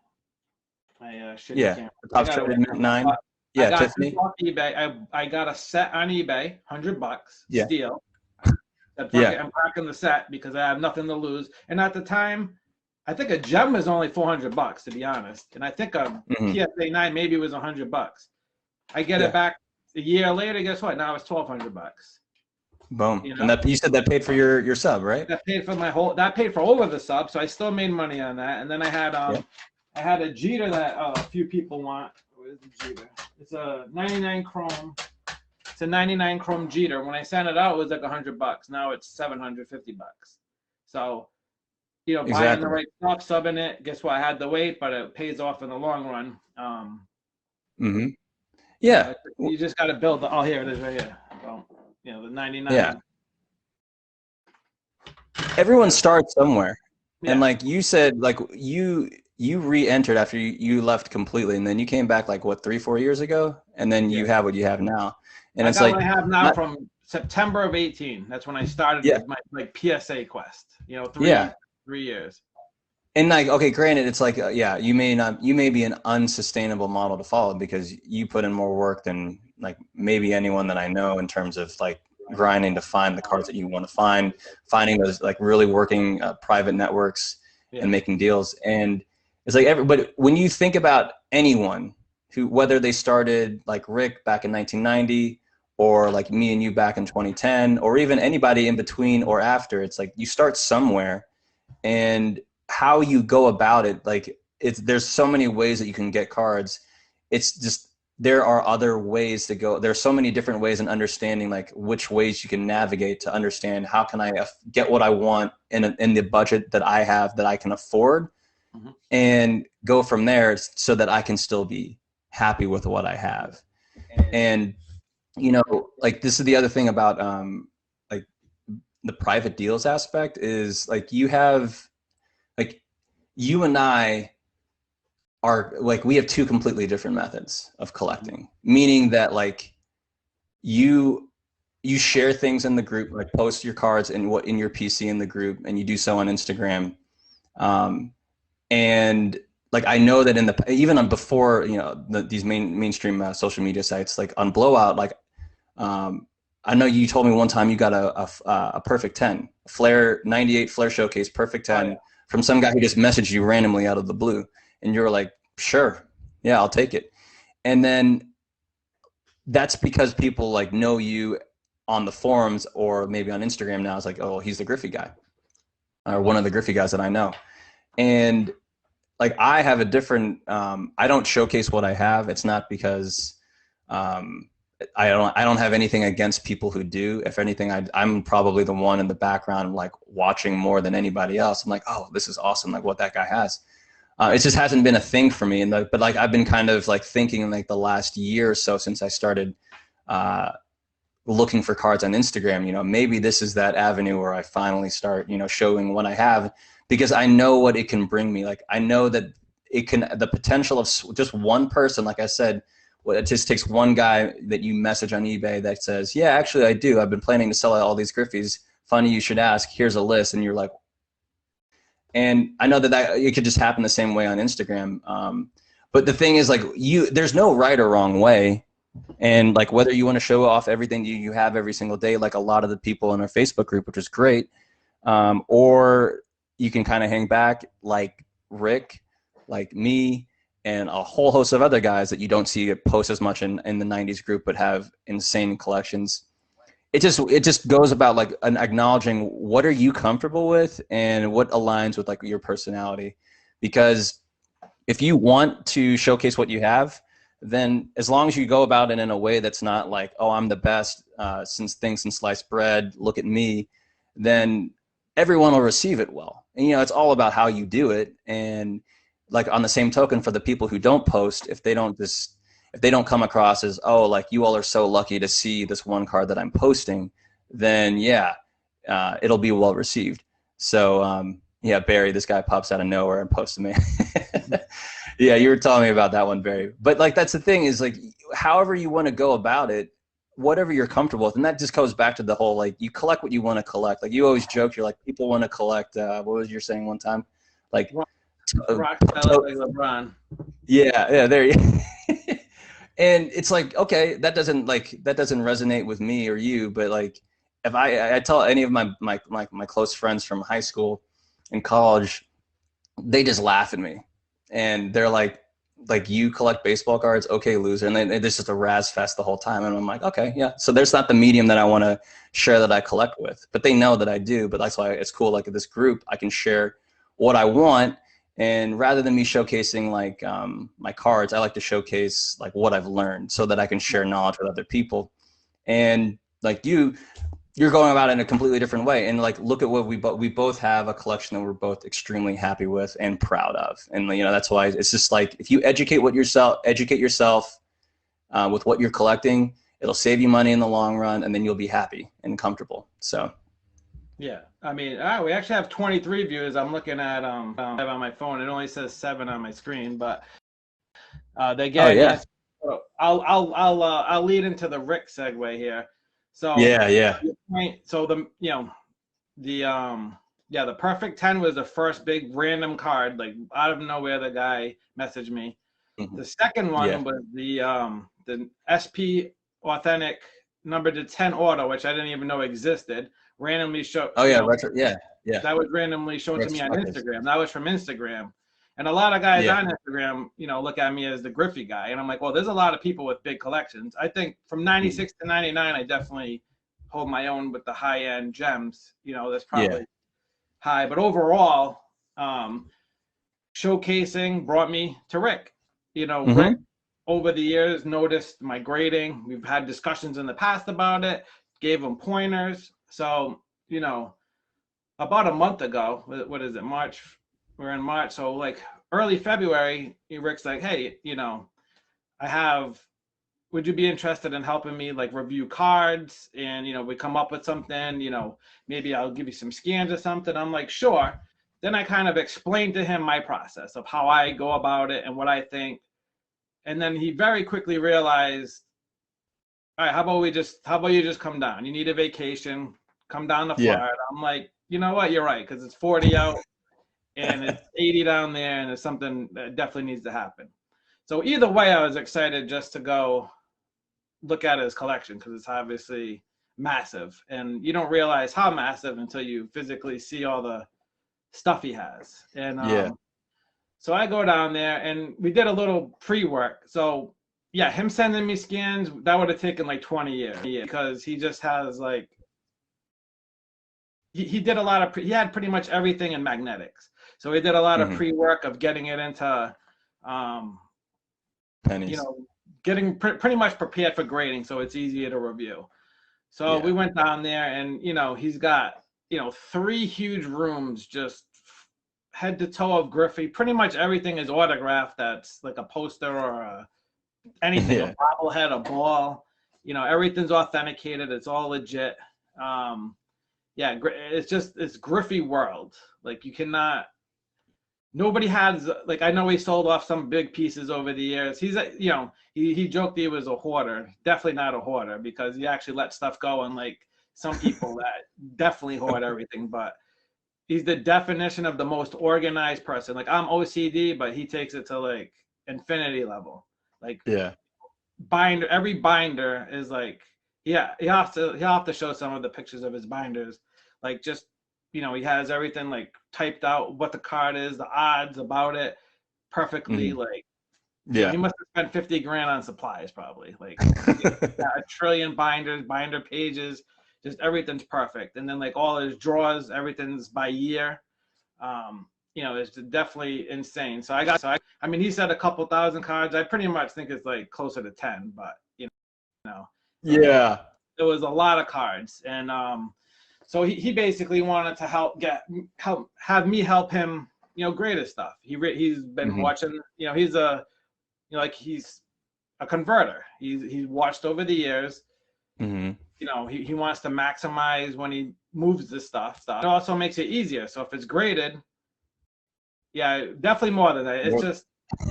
My shitty camera. The top traded 9. I got Tiffany. Off eBay. I got a set on eBay, $100. Steal. I'm cracking the set because I have nothing to lose. And at the time, I think a gem was only $400, to be honest. And I think a PSA 9 maybe was $100. I get it back a year later. Guess what? Now it's $1,200. Boom. And that you said that paid for your sub, right? That paid for that paid for over the sub, so I still made money on that. And then I had I had a Jeter that a few people want. Where's the Jeter? It's a 99 chrome. It's a 99 chrome Jeter. When I sent it out, it was like $100. Now it's $750. So, buying the right stuff, subbing it. Guess what? I had to wait, but it pays off in the long run. Yeah. You just got to build the. Oh, here it is, right here. So, the 99. Yeah. Everyone starts somewhere, and like you said, like you re-entered after you left completely, and then you came back like what, 3-4 years ago, and then Yeah. you have what you have now. And I it's got like what I have now not, from September of 18. That's when I started yeah, with my like PSA quest. You know, yeah. 3 years. And like, okay, granted, it's like, yeah, you may be an unsustainable model to follow because you put in more work than like maybe anyone that I know in terms of like grinding to find the cards that you want to find, finding those like really working private networks and Yeah. making deals. And it's like but when you think about anyone who, whether they started like Rick back in 1990 or like me and you back in 2010, or even anybody in between or after, it's like you start somewhere, and how you go about it, like there's so many ways that you can get cards. It's just, there are other ways to go. There's so many different ways in understanding like which ways you can navigate to understand how can I get what I want in the budget that I have, that I can afford, Mm-hmm. and go from there so that I can still be happy with what I have. And you know, like this is the other thing about like the private deals aspect is like like you and I are like, we have two completely different methods of collecting, meaning that like you share things in the group, like post your cards in your PC in the group, and you do so on Instagram. And like I know that even on before, you know, these mainstream social media sites, like on Blowout, like I know you told me one time you got a perfect 10, Flair 98 Flair Showcase perfect 10. Oh, yeah. From some guy who just messaged you randomly out of the blue, and you were like, sure, yeah, I'll take it. And then that's because people like know you on the forums or maybe on Instagram now. It's like, oh, he's the Griffey guy, or one of the Griffey guys that I know. And like I have a different, I don't showcase what I have. It's not because I don't have anything against people who do. If anything, I'm probably the one in the background like watching more than anybody else. I'm like, oh, this is awesome, like what that guy has. It just hasn't been a thing for me. But like I've been kind of like thinking like the last year or so since I started looking for cards on Instagram, you know, maybe this is that avenue where I finally start, you know, showing what I have, because I know what it can bring me. Like I know that it can, the potential of just one person, like I said, well, it just takes one guy that you message on eBay that says, yeah, actually I do. I've been planning to sell all these Griffies. Funny you should ask. Here's a list. And you're like, and I know that it could just happen the same way on Instagram. But the thing is, like, there's no right or wrong way. And like whether you want to show off everything you have every single day, like a lot of the people in our Facebook group, which is great, or you can kind of hang back like Rick, like me, and a whole host of other guys that you don't see post as much in the 90s group but have insane collections. It just goes about like acknowledging what are you comfortable with and what aligns with like your personality. Because if you want to showcase what you have, then as long as you go about it in a way that's not like, oh, I'm the best since sliced bread, look at me, then everyone will receive it well. And, you know, it's all about how you do it. And like on the same token, for the people who don't post, if they don't come across as, oh, like you all are so lucky to see this one card that I'm posting, then yeah, it'll be well received. So yeah, Barry, this guy pops out of nowhere and posts to me. Yeah, you were telling me about that one, Barry. But like that's the thing is like, however you want to go about it, whatever you're comfortable with, and that just goes back to the whole like you collect what you want to collect. Like you always joke, you're like people want to collect. What was you saying one time? Like Rock like LeBron. Yeah, there you. And it's like, okay, that doesn't resonate with me or you, but like if I tell any of my close friends from high school and college, they just laugh at me. And they're like you collect baseball cards, okay, loser. And then it's just a razz fest the whole time. And I'm like, okay, yeah. So there's not the medium that I want to share that I collect with, but they know that I do. But that's why it's cool. Like this group, I can share what I want. And rather than me showcasing like my cards, I like to showcase like what I've learned so that I can share knowledge with other people. And like you're going about it in a completely different way. And like, look at what we both have a collection that we're both extremely happy with and proud of. And you know, that's why it's just like, if you educate yourself with what you're collecting, it'll save you money in the long run, and then you'll be happy and comfortable. So Yeah, I mean, we actually have 23 views. I'm looking at on my phone. It only says 7 on my screen, but they're Oh getting yeah. it. So I'll lead into the Rick segue here. So Yeah, yeah. your point. So the yeah, the perfect 10 was the first big random card, like out of nowhere. The guy messaged me. Mhm. The second Yeah. one was the SP authentic number to 10 auto, which I didn't even know existed. Randomly show, Oh yeah, retro. Yeah, yeah. that was randomly shown to me on Retrospectives. Instagram. That was from Instagram. And a lot of guys Yeah. on Instagram, look at me as the Griffey guy. And I'm like, well, there's a lot of people with big collections. I think from Mhm. 96 to 99, I definitely hold my own with the high end gems. That's Yeah. probably high. But overall, um, showcasing brought me to Rick. Rick Hmm. over the years noticed my grading. We've had discussions in the past about it, gave him pointers. So, about a month ago, what is it, March? We're in March. So, like early February, Rick's like, hey, I have, would you be interested in helping me like review cards? And, we come up with something, maybe I'll give you some scans or something. I'm like, sure. Then I kind of explained to him my process of how I go about it and what I think. And then he very quickly realized, all right, how about you just come down? You need a vacation, come down to Yeah. Florida. I'm like, you know what? You're right, because it's 40 out and it's 80 down there, and it's something that definitely needs to happen. So either way, I was excited just to go look at his collection because it's obviously massive, and you don't realize how massive until you physically see all the stuff he has. And Yeah. so I go down there, and we did a little pre-work. So yeah, him sending me scans, that would have taken like 20 years because he just has like he did a lot of he had pretty much everything in magnetics. So he did a lot of Hmm. pre-work of getting it into um, you Pennies. know, getting pretty much prepared for grading so it's easier to review. So we Yeah. went down there, and he's got, three huge rooms just head to toe of Griffey. Pretty much everything is autographed. That's like a poster or anything, a Yeah. bobblehead, a ball. Everything's authenticated. It's all legit. Yeah, it's Griffey world. Like you cannot. Nobody has, like, I know he sold off some big pieces over the years. He's a, he joked he was a hoarder. Definitely not a hoarder because he actually let stuff go, and like some people that definitely hoard everything. But he's the definition of the most organized person. Like I'm OCD, but he takes it to like infinity level. Like Yeah. every binder is like, yeah, he'll have to show some of the pictures of his binders. Like just, he has everything like typed out, what the card is, the odds about it perfectly. Hmm. Like, he Yeah. must have spent 50 grand on supplies probably. Like a trillion binders, binder pages, just everything's perfect. And then like all his drawers, everything's by year. It's definitely insane. I mean, he said a couple thousand cards. I pretty much think it's like closer to 10, but know, uh, Yeah. it was a lot of cards. And so he basically wanted to have me help him, grade his stuff. He's been Hmm. watching, he's he's a converter. He's watched over the years. Hmm. He wants to maximize when he moves the stuff. It also makes it easier. So if it's graded, yeah, definitely more than that. It's More. just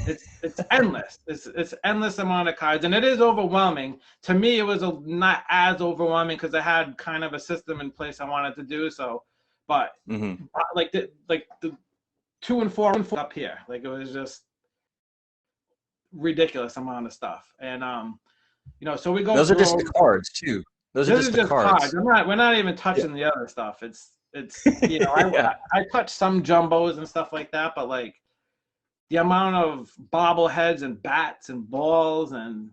it's endless. It's endless amount of cards, and it is overwhelming. To me, it was not as overwhelming because I had kind of a system in place I wanted to do. So, but Hmm. like the 2 and 4 up here, like it was just ridiculous amount of stuff. And so we go Those are just the through. cards too. Those are This just is the just cards. cards. We're not even Yeah. touching the other stuff. It's Yeah. I touch some jumbos and stuff like that, but like the amount of bobbleheads and bats and balls and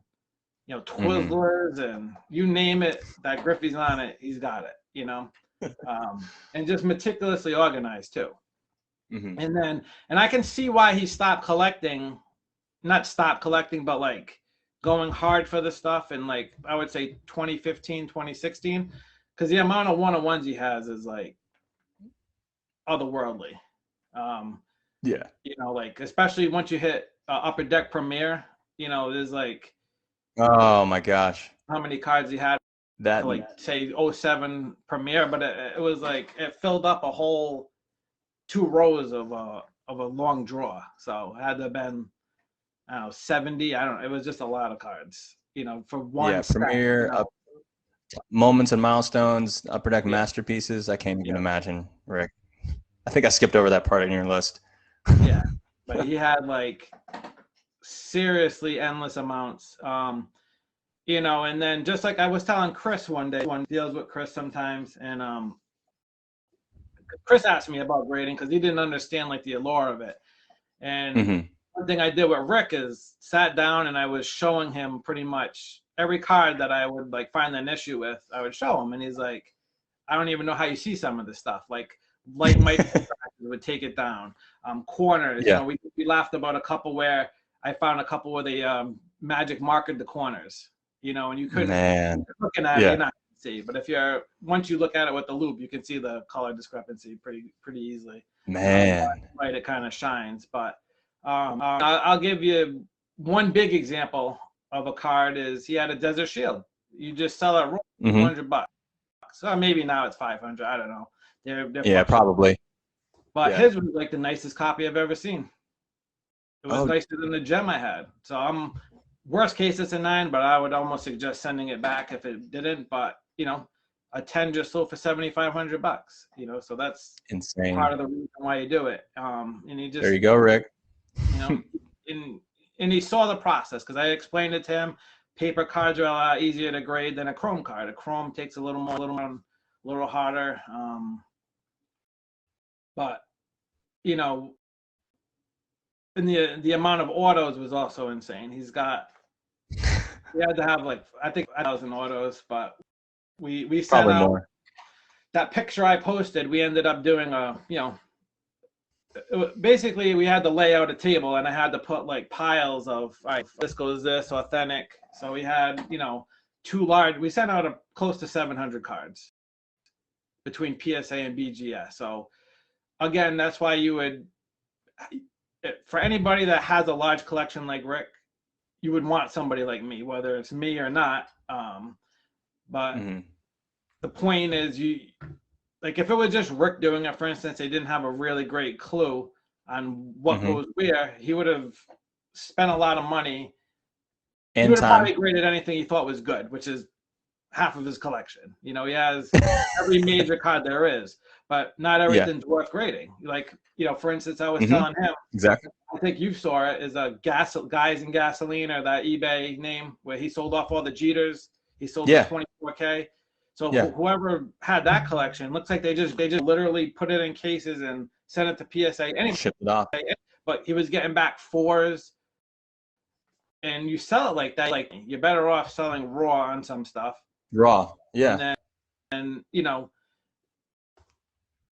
Hmm. Twizzlers and you name it that Griffey's on it, he's got it. And just meticulously organized too. Hmm. And I can see why he stopped collecting, not stopped collecting, but like going hard for the stuff in like I would say 2015, 2016, because the amount of one-on-ones he has is like otherworldly. Um, Yeah. like especially once you hit Upper Deck Premier, there's like Oh my gosh. how many cards he had. That to like say 07 premiere, but it was like it filled up a whole 2 rows of a long draw. So it had to have been, I don't know, 70. I don't know. It was just a lot of cards, for one set. Premiere, moments and milestones, Upper Deck Yeah. masterpieces. I can't even imagine, Rick. I think I skipped over that part in your list. Yeah, but he had like seriously endless amounts. And then just like I was telling Chris one day, one deals with Chris sometimes, and Chris asked me about grading because he didn't understand like the allure of it. And one thing I did with Rick is sat down and I was showing him pretty much every card that I would like find an issue with. I would show him, and he's like, I don't even know how you see some of this stuff. Like light might would take it down. Corners, we laughed about a couple where I found a couple where they magic marked the corners, and you couldn't looking at it, you're not gonna see. But once you look at it with the loop, you can see the color discrepancy pretty easily. Light it kind of shines. But I'll give you one big example of a card is he had a Desert Shield. You just sell it $100. So maybe now it's 500. I don't know. They're probably. But his was like the nicest copy I've ever seen. It was nicer than the gem I had. So worst case it's a 9, but I would almost suggest sending it back if it didn't. But a 10 just sold for $7,500. So that's insane. Part of the reason why you do it. And he just there you go, Rick. And he saw the process because I explained it to him. Paper cards are a lot easier to grade than a chrome card. A chrome takes a little harder. But and the amount of autos was also insane. He had to have like I think 1,000 autos, but we sent out more. That picture I posted. We ended up doing basically we had to lay out a table and I had to put like piles of this goes this authentic. So we had we sent out close to 700 cards between PSA and BGS. So again, that's why you would, for anybody that has a large collection like Rick, you would want somebody like me, whether it's me or not. But the point is like if it was just Rick doing it, for instance, they didn't have a really great clue on what goes where, he would have spent a lot of money. And he would have probably graded anything he thought was good, which is half of his collection. He has every major card there is, but not everything's worth grading. Like, for instance, I was telling him, exactly. I think you saw it, is a Guys and Gasoline, or that eBay name where he sold off all the Jeters. He sold for $24K. So whoever had that collection, looks like they just literally put it in cases and sent it to PSA and shipped it off. But he was getting back 4s, and you sell it like that. Like you're better off selling raw on some stuff. Raw, yeah. And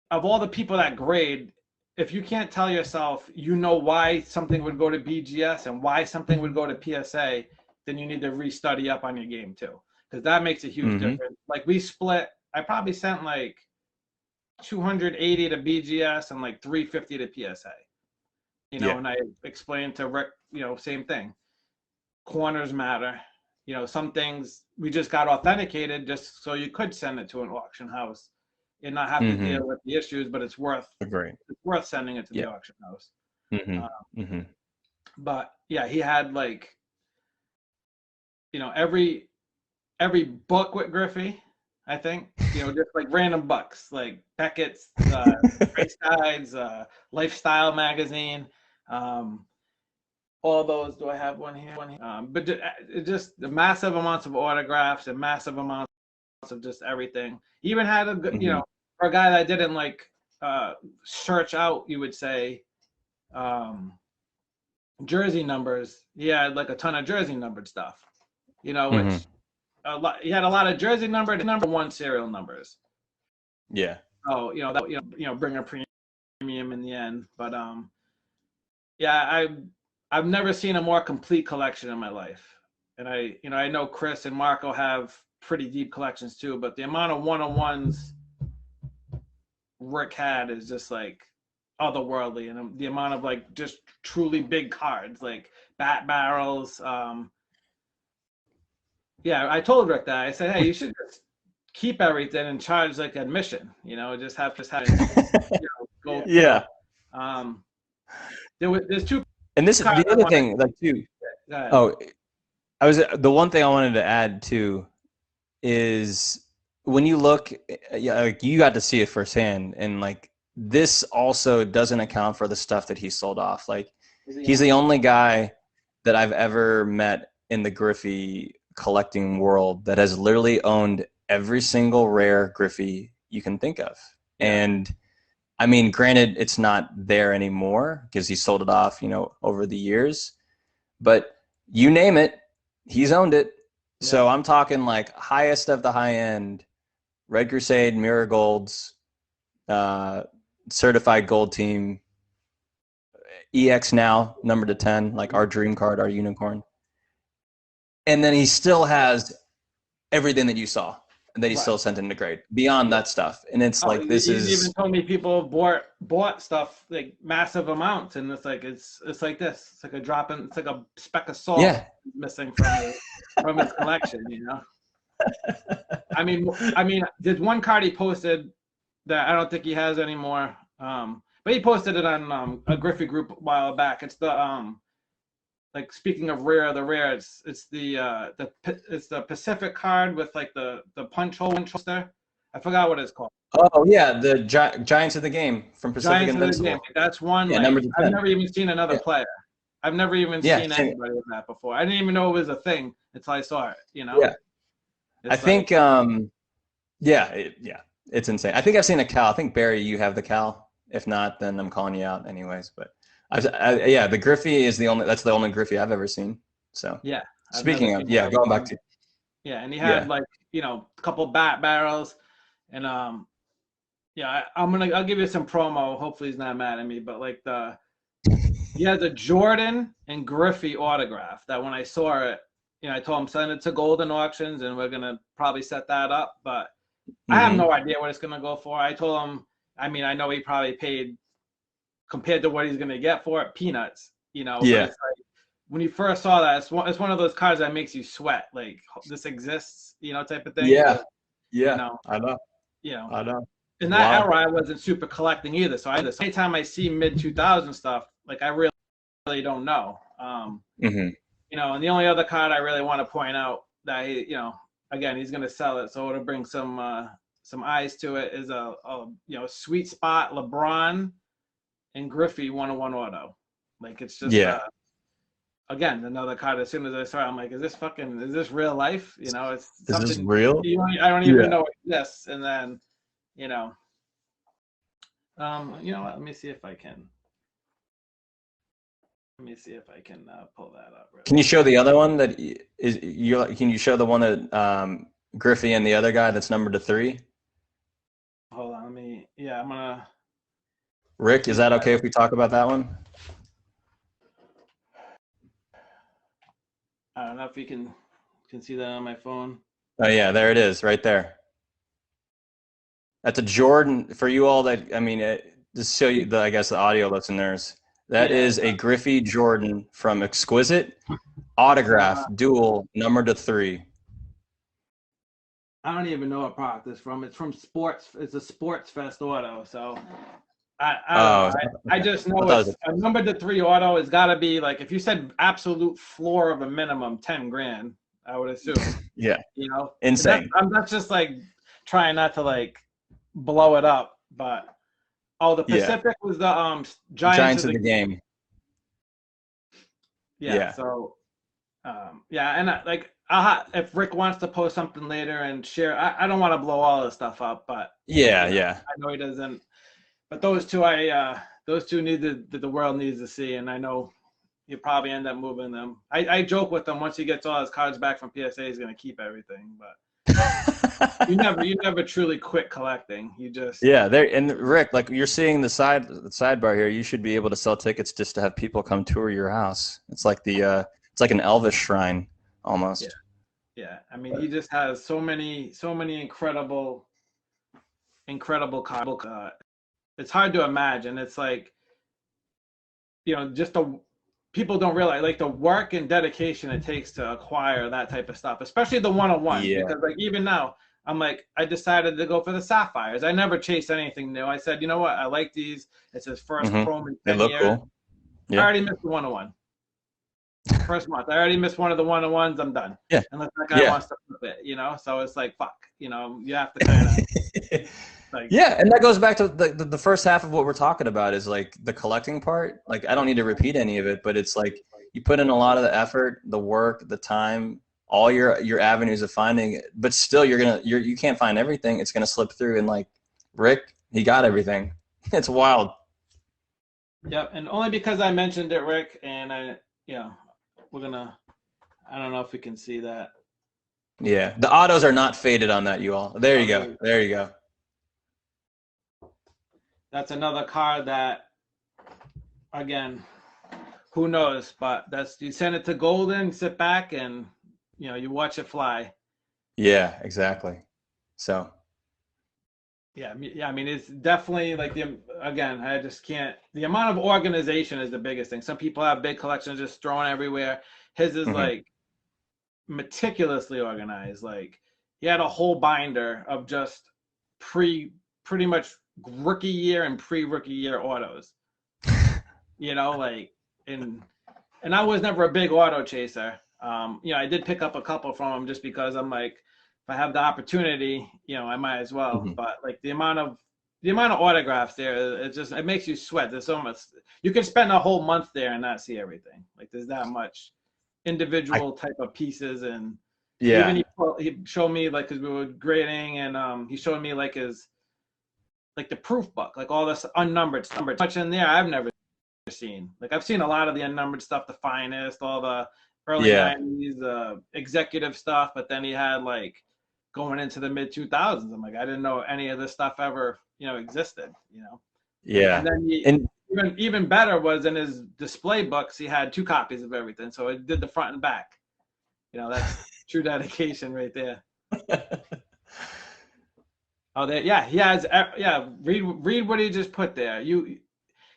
of all the people that grade, if you can't tell yourself, why something would go to BGS and why something would go to PSA, then you need to restudy up on your game too. Because that makes a huge difference. Like we split, I probably sent like 280 to BGS and like 350 to PSA. And I explained to Rick, same thing. Corners matter. Some things we just got authenticated just so you could send it to an auction house and not have to deal with the issues, but it's worth sending it to the auction house. But yeah, he had like, every book with Griffey, I think, just like random books, like Beckett's, Race Guides, Lifestyle Magazine, all those. Do I have one here? But just the massive amounts of autographs and massive amounts of just everything. He even had a good, for a guy that didn't like search out, you would say, jersey numbers. He had like a ton of jersey numbered stuff, which he had a lot of jersey number 1 serial numbers. Yeah. Oh, that bring a premium in the end. But I've never seen a more complete collection in my life. And I know Chris and Marco have pretty deep collections too, but the amount of one-on-ones Rick had is just like otherworldly, and the amount of like just truly big cards, like bat barrels, yeah, I told Rick that. I said, hey, you should just keep everything and charge like admission. You know, just have go through. Yeah. Um, there's two And this is cards the I other want to. thing, like too. Go ahead. Oh, the one thing I wanted to add too is when you look, yeah, like you got to see it firsthand, and like this also doesn't account for the stuff that he sold off. Like he's the only guy that I've ever met in the Griffey collecting world that has literally owned every single rare Griffey you can think of. Yeah. And I mean, granted, it's not there anymore because he sold it off, you know, over the years. But you name it, he's owned it. Yeah. So I'm talking like highest of the high end, Red Crusade, Mirror Golds, certified gold team, EX now, number to 10, like our dream card, our unicorn. And then he still has everything that you saw and that he still sent into grade beyond that stuff. And it's like, this is. He even told me people bought stuff like massive amounts, and it's like like this. It's like a drop in. It's like a speck of salt missing from his collection. You know. I mean, there's one card he posted that I don't think he has anymore. But he posted it on a Griffey group a while back. It's the like speaking of rare, it's the Pacific card with like the punch hole there. I forgot what it's called. Oh yeah, the Giants of the Game from Pacific Invincible. That's one. Yeah, like, I've never even seen another player. I've never even seen same. anybody with that before. I didn't even know it was a thing until I saw it. You know. Yeah. I think it's insane. I think I've seen a Cal. I think Barry, you have the Cal. If not, then I'm calling you out anyways. But the Griffey is that's the only Griffey I've ever seen. So yeah. Speaking of going back to and he had like a couple bat barrels, and I'll give you some promo. Hopefully he's not mad at me, but like he has a Jordan and Griffey autograph that when I saw it, I told him send it to Golden Auctions and we're gonna probably set that up, but I have no idea what it's gonna go for. I told him, I know he probably paid compared to what he's gonna get for it, peanuts, But it's like, when you first saw that, it's one of those cards that makes you sweat, like this exists, type of thing. Yeah. I know. I know. In that era, I wasn't super collecting either. So anytime I see mid 2000 stuff, like I really don't know. And the only other card I really want to point out that again, he's going to sell it, so it'll bring some eyes to it, is a sweet spot LeBron and Griffey 101 auto. Like it's just again, another card. As soon as I saw it, I'm like, is this real life? It's something. Is this real? I don't even know it exists. And then, what? Let me see if I can. Pull that up. Can you show the other one that is Can you show the one that Griffey and the other guy that's numbered to 3? Hold on. I'm gonna. Rick, is that okay if we talk about that one? I don't know if you can see that on my phone. Oh yeah, there it is, right there. That's a Jordan for you all. That just show you I guess the audio listeners. That is a Griffey Jordan from Exquisite, autograph, dual, numbered to 3. I don't even know what product it's from. It's from Sports. It's a Sports Fest auto. So I just know it's a numbered to 3 auto. It's got to be like, if you said absolute floor of a minimum $10,000, I would assume. Yeah. Insane. That's just like trying not to like blow it up, but. Oh, the Pacific was the Giants of the Game. Yeah. So, and if Rick wants to post something later and share, I don't want to blow all this stuff up, but I know he doesn't. But those two, the world needs to see, and I know you probably end up moving them. I joke with him, once he gets all his cards back from PSA, he's gonna keep everything, but. you never truly quit collecting. You just and Rick, like you're seeing the sidebar here, you should be able to sell tickets just to have people come tour your house. It's like it's like an Elvis shrine almost. Yeah. He just has so many incredible cards. It's hard to imagine. It's like just people don't realize like the work and dedication it takes to acquire that type of stuff, especially the one-on-ones. Yeah. Because like even now, I'm like, I decided to go for the sapphires. I never chased anything new. I said, you know what, I like these. It's his first chrome in They 10 look years. cool. I Yeah. already missed the one-on-one. First month, I already missed one of the one-on-ones. I'm done. Yeah. Unless that guy wants to flip it, you know. So it's like, fuck, you know, you have to kind of like. Yeah, and that goes back to the first half of what we're talking about is like the collecting part. Like I don't need to repeat any of it, but it's like you put in a lot of the effort, the work, the time, all your avenues of finding it, but still you can't find everything. It's gonna slip through, and like Rick, he got everything. It's wild. Yep, and only because I mentioned it, Rick, and I don't know if we can see that. Yeah, the autos are not faded on that, you all. There you go. There you go. That's another car that, again, who knows? But you send it to Golden, sit back, and you watch it fly. Yeah, exactly. So. Yeah. I mean, it's definitely like I just can't. The amount of organization is the biggest thing. Some people have big collections just thrown everywhere. His is like meticulously organized. Like he had a whole binder of just pretty much rookie year and pre-rookie year autos. Like and I was never a big auto chaser. I did pick up a couple from him just because I'm like, if I have the opportunity, I might as well. But like the amount of autographs there, it makes you sweat. There's so much. You can spend a whole month there and not see everything. Like there's that much individual type of pieces, and even he showed me like, because we were grading, and he showed me like his the proof book, like all this unnumbered stuff. Much in there I've never seen. Like I've seen a lot of the unnumbered stuff, the finest, all the early 90s executive stuff, but then he had like going into the mid 2000s. I'm like, I didn't know any of this stuff ever existed. Yeah. And then even better was in his display books, he had 2 copies of everything, so it did the front and back. That's true dedication right there. Oh, he has. Read what he just put there. He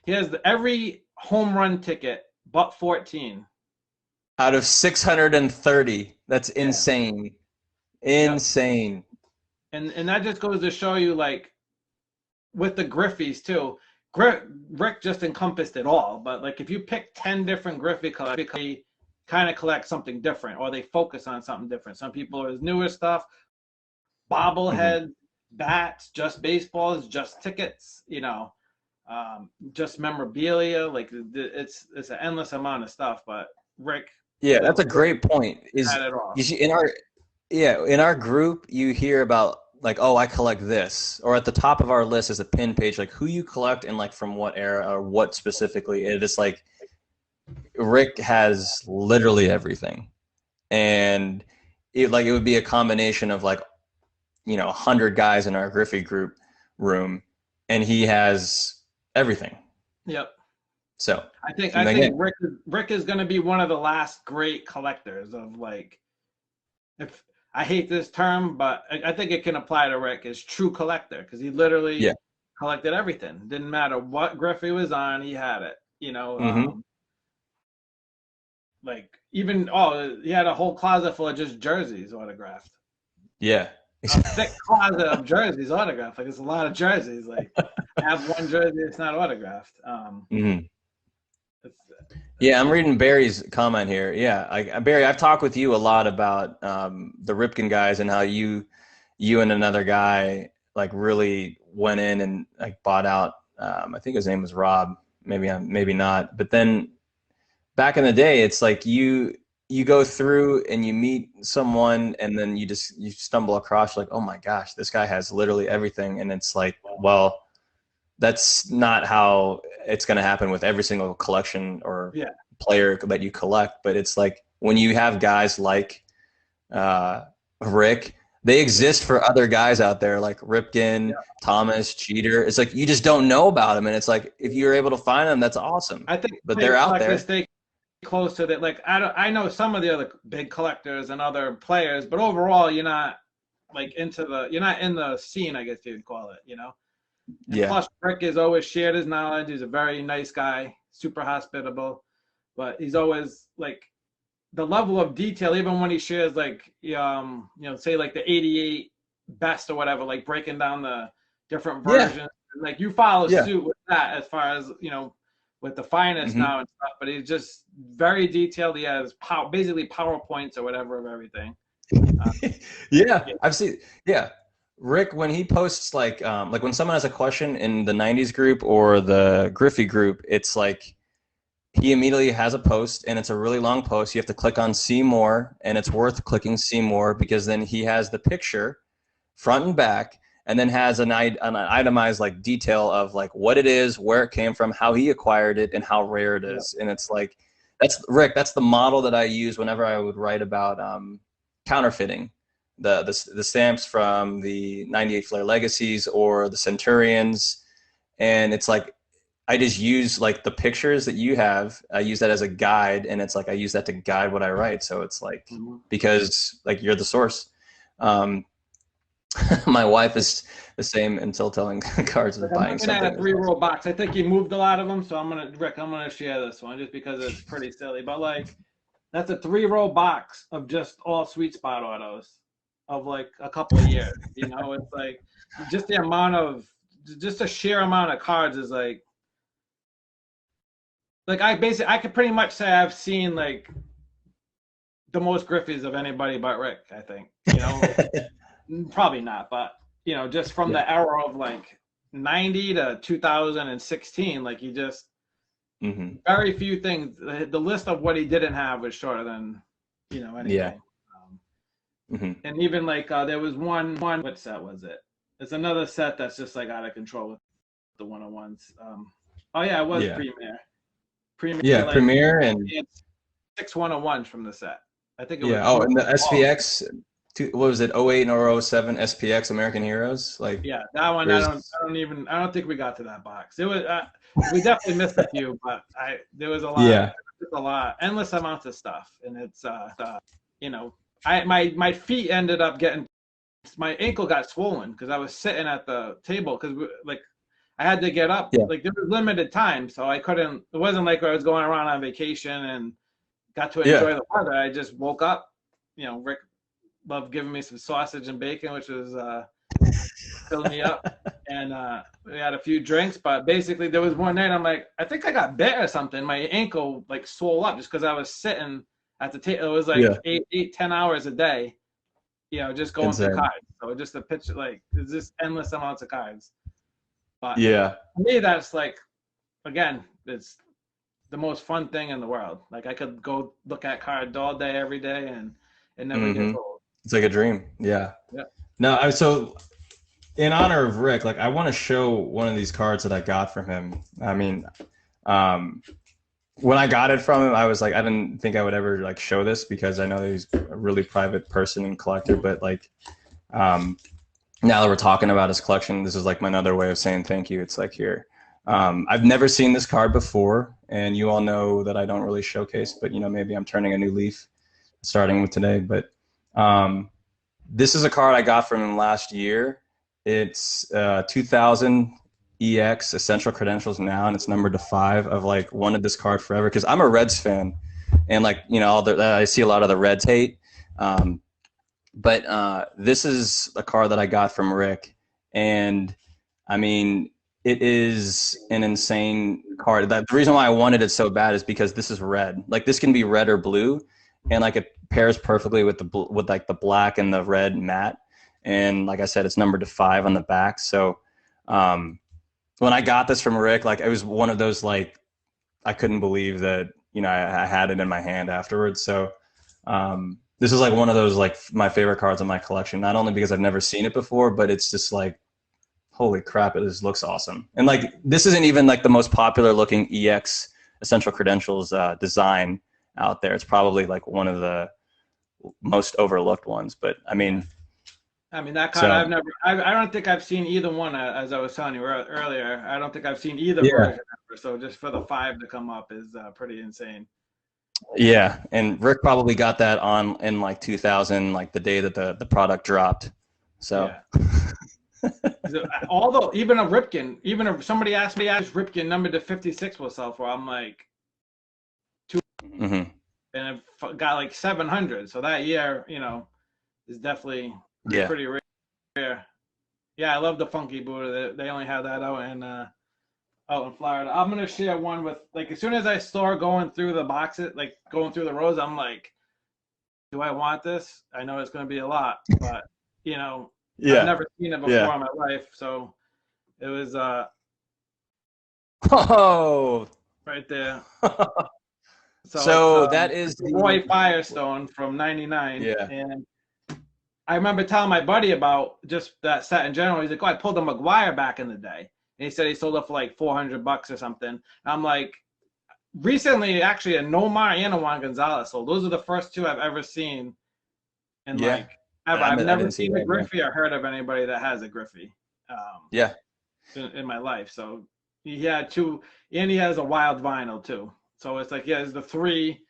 has every home run ticket but 14 out of 630. That's insane. Insane. Yep. And that just goes to show you, like, with the Griffeys too. Rick just encompassed it all. But like, if you pick 10 different Griffey collectors, they kind of collect something different, or they focus on something different. Some people are his newer stuff, bobbleheads, bats, just baseballs, just tickets, just memorabilia. Like it's an endless amount of stuff. But Rick, that's a great point. You see, in our group, you hear about like, oh, I collect this, or at the top of our list is a pin page, like who you collect and like from what era or what specifically. It is like Rick has literally everything, and it would be a combination of like 100 guys in our Griffey group room, and he has everything. Yep. So I think Rick is going to be one of the last great collectors of, like, if I hate this term, but I think it can apply to Rick, as true collector, because he literally collected everything. Didn't matter what Griffey was on, he had it. Like even he had a whole closet full of just jerseys autographed. Yeah. A thick closet of jerseys autographed. Like, it's a lot of jerseys. Like, I have one jersey that's not autographed. Yeah, I'm reading Barry's comment here. Yeah, Barry, I've talked with you a lot about the Ripken guys and how you and another guy like really went in and like bought out. I think his name was Rob. Maybe not. But then back in the day, it's like you go through and you meet someone, and then you stumble across like, oh my gosh, this guy has literally everything, and it's like, well, that's not how it's going to happen with every single collection or player that you collect. But it's like when you have guys like Rick, they exist for other guys out there like Ripken, Thomas, Jeter. It's like you just don't know about them, and it's like if you're able to find them, that's awesome. I think, but they're out there. Stay close to that. Like I know some of the other big collectors and other players, but overall, you're not like you're not in the scene, I guess you'd call it. And plus, Rick has always shared his knowledge. He's a very nice guy, super hospitable. but he's always like the level of detail, even when he shares like say like the 88 best or whatever, like breaking down the different versions. Like you follow suit with that as far as with the finest now and stuff, but he's just very detailed. He has basically PowerPoints or whatever of everything. I've seen. Rick, when he posts like when someone has a question in the 90s group or the Griffey group, it's like he immediately has a post, and it's a really long post. You have to click on see more, and it's worth clicking see more, because then he has the picture front and back, and then has an itemized like detail of like what it is, where it came from, how he acquired it, and how rare it is. And it's like, that's Rick, that's the model that I use whenever I would write about counterfeiting. The stamps from the 98 Flair Legacies or the Centurions. And it's like, I just use like the pictures that you have, I use that as a guide, and it's like I use that to guide what I write. So it's like, because like you're the source. My wife is the same until telling cards and buying something. I'm looking at a 3-row box. I think he moved a lot of them, so Rick, I'm gonna share this one just because it's pretty silly. But like, that's a 3-row box of just all sweet spot autos of like a couple of years. It's like just the amount of just a sheer amount of cards is like I could pretty much say I've seen like the most Griffeys of anybody but Rick, I think. Probably not, but just from the era of like 90 to 2016, like he just very few things. The list of what he didn't have was shorter than anything. And even like there was one. What set was it? There's another set that's just like out of control with the 101s. It was Premier. Premier and 6 101s from the set. I think it was. Oh, and the SPX. What was it? 08 or 07 SPX American Heroes. Like that one. I don't think we got to that box. It was. We definitely missed a few, but there was a lot. Yeah. A lot, endless amounts of stuff, and it's my feet ended up getting, my ankle got swollen because I was sitting at the table because like I had to get up. Like there was limited time, so I couldn't. It wasn't like I was going around on vacation and got to enjoy the weather. I just woke up. Rick loved giving me some sausage and bacon, which was filling me up, and we had a few drinks. But basically, there was one night I'm like, I think I got bit or something. My ankle like swole up just because I was sitting at the table. It was like 8-10 hours a day, just going through cards. So just a picture, like it's just endless amounts of cards. But for me, that's like, again, it's the most fun thing in the world. Like I could go look at cards all day, every day, and it never gets old. It's like a dream. Yeah. No, so in honor of Rick, like I want to show one of these cards that I got from him. I mean, when I got it from him, I was like, I didn't think I would ever like show this because I know he's a really private person and collector. But like, now that we're talking about his collection, this is like my another way of saying thank you. It's like here. I've never seen this card before, and you all know that I don't really showcase, but maybe I'm turning a new leaf starting with today. But this is a card I got from him last year. It's 2000 EX Essential Credentials now, and it's numbered to 5. I've like wanted this card forever because I'm a Reds fan, and like I see a lot of the Reds hate. But this is a card that I got from Rick, and I mean it is an insane card. The reason why I wanted it so bad is because this is red. Like this can be red or blue, and like it pairs perfectly with like the black and the red matte. And like I said, it's numbered to 5 on the back. So when I got this from Rick, like it was one of those, like I couldn't believe that I had it in my hand afterwards. So this is like one of those like my favorite cards in my collection, not only because I've never seen it before, but it's just like, holy crap, it just looks awesome. And like this isn't even like the most popular looking EX Essential Credentials design out there. It's probably like one of the most overlooked ones. But I mean that card, I don't think I've seen either one, as I was telling you earlier. I don't think I've seen either version ever. So just for the 5 to come up is pretty insane. Yeah, and Rick probably got that in like 2000, like the day that the product dropped. So although even a Ripken, even if somebody asked me Ripken numbered to 56 will sell for, I'm like and it got like 700. So that year, you know, is definitely pretty rare. Yeah, I love the Funky Buddha. They only have that out in Florida. I'm gonna share one with, like, as soon as I start going through the boxes, like going through the rows, I'm like, do I want this? I know it's gonna be a lot, but you know, I've never seen it before in my life, so it was right there. So that is the Roy Firestone from '99. Yeah. And I remember telling my buddy about just that set in general. He's like, "Oh, I pulled a McGuire back in the day," and he said he sold it for like $400 or something. And I'm like, recently, actually, a Nomar and a Juan Gonzalez sold. Those are the first two I've ever seen. And like ever, I've never seen a Griffey or heard of anybody that has a Griffey. In my life. So he had two, and he has a wild vinyl too. So it's like, yeah, it's the three.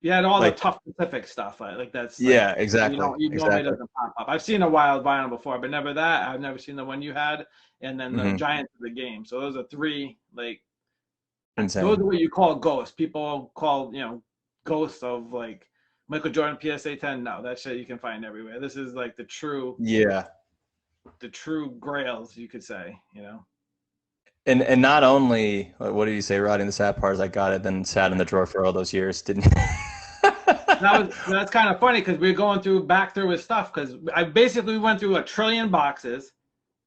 You had all the tough Pacific stuff, like that's exactly. You know it doesn't pop up. I've seen a wild vinyl before, but never that. I've never seen the one you had, and then the Giants of the Game. So those are three, like, insane. Those are what you call ghosts. People call, you know, ghosts of like Michael Jordan PSA 10. No, that shit you can find everywhere. This is like the true grails, you could say, you know. And not only, what did you say, Roddy? The sad part is I got it, then sat in the drawer for all those years, didn't That's kind of funny because we were going back through his stuff, because I basically went through 1 trillion boxes.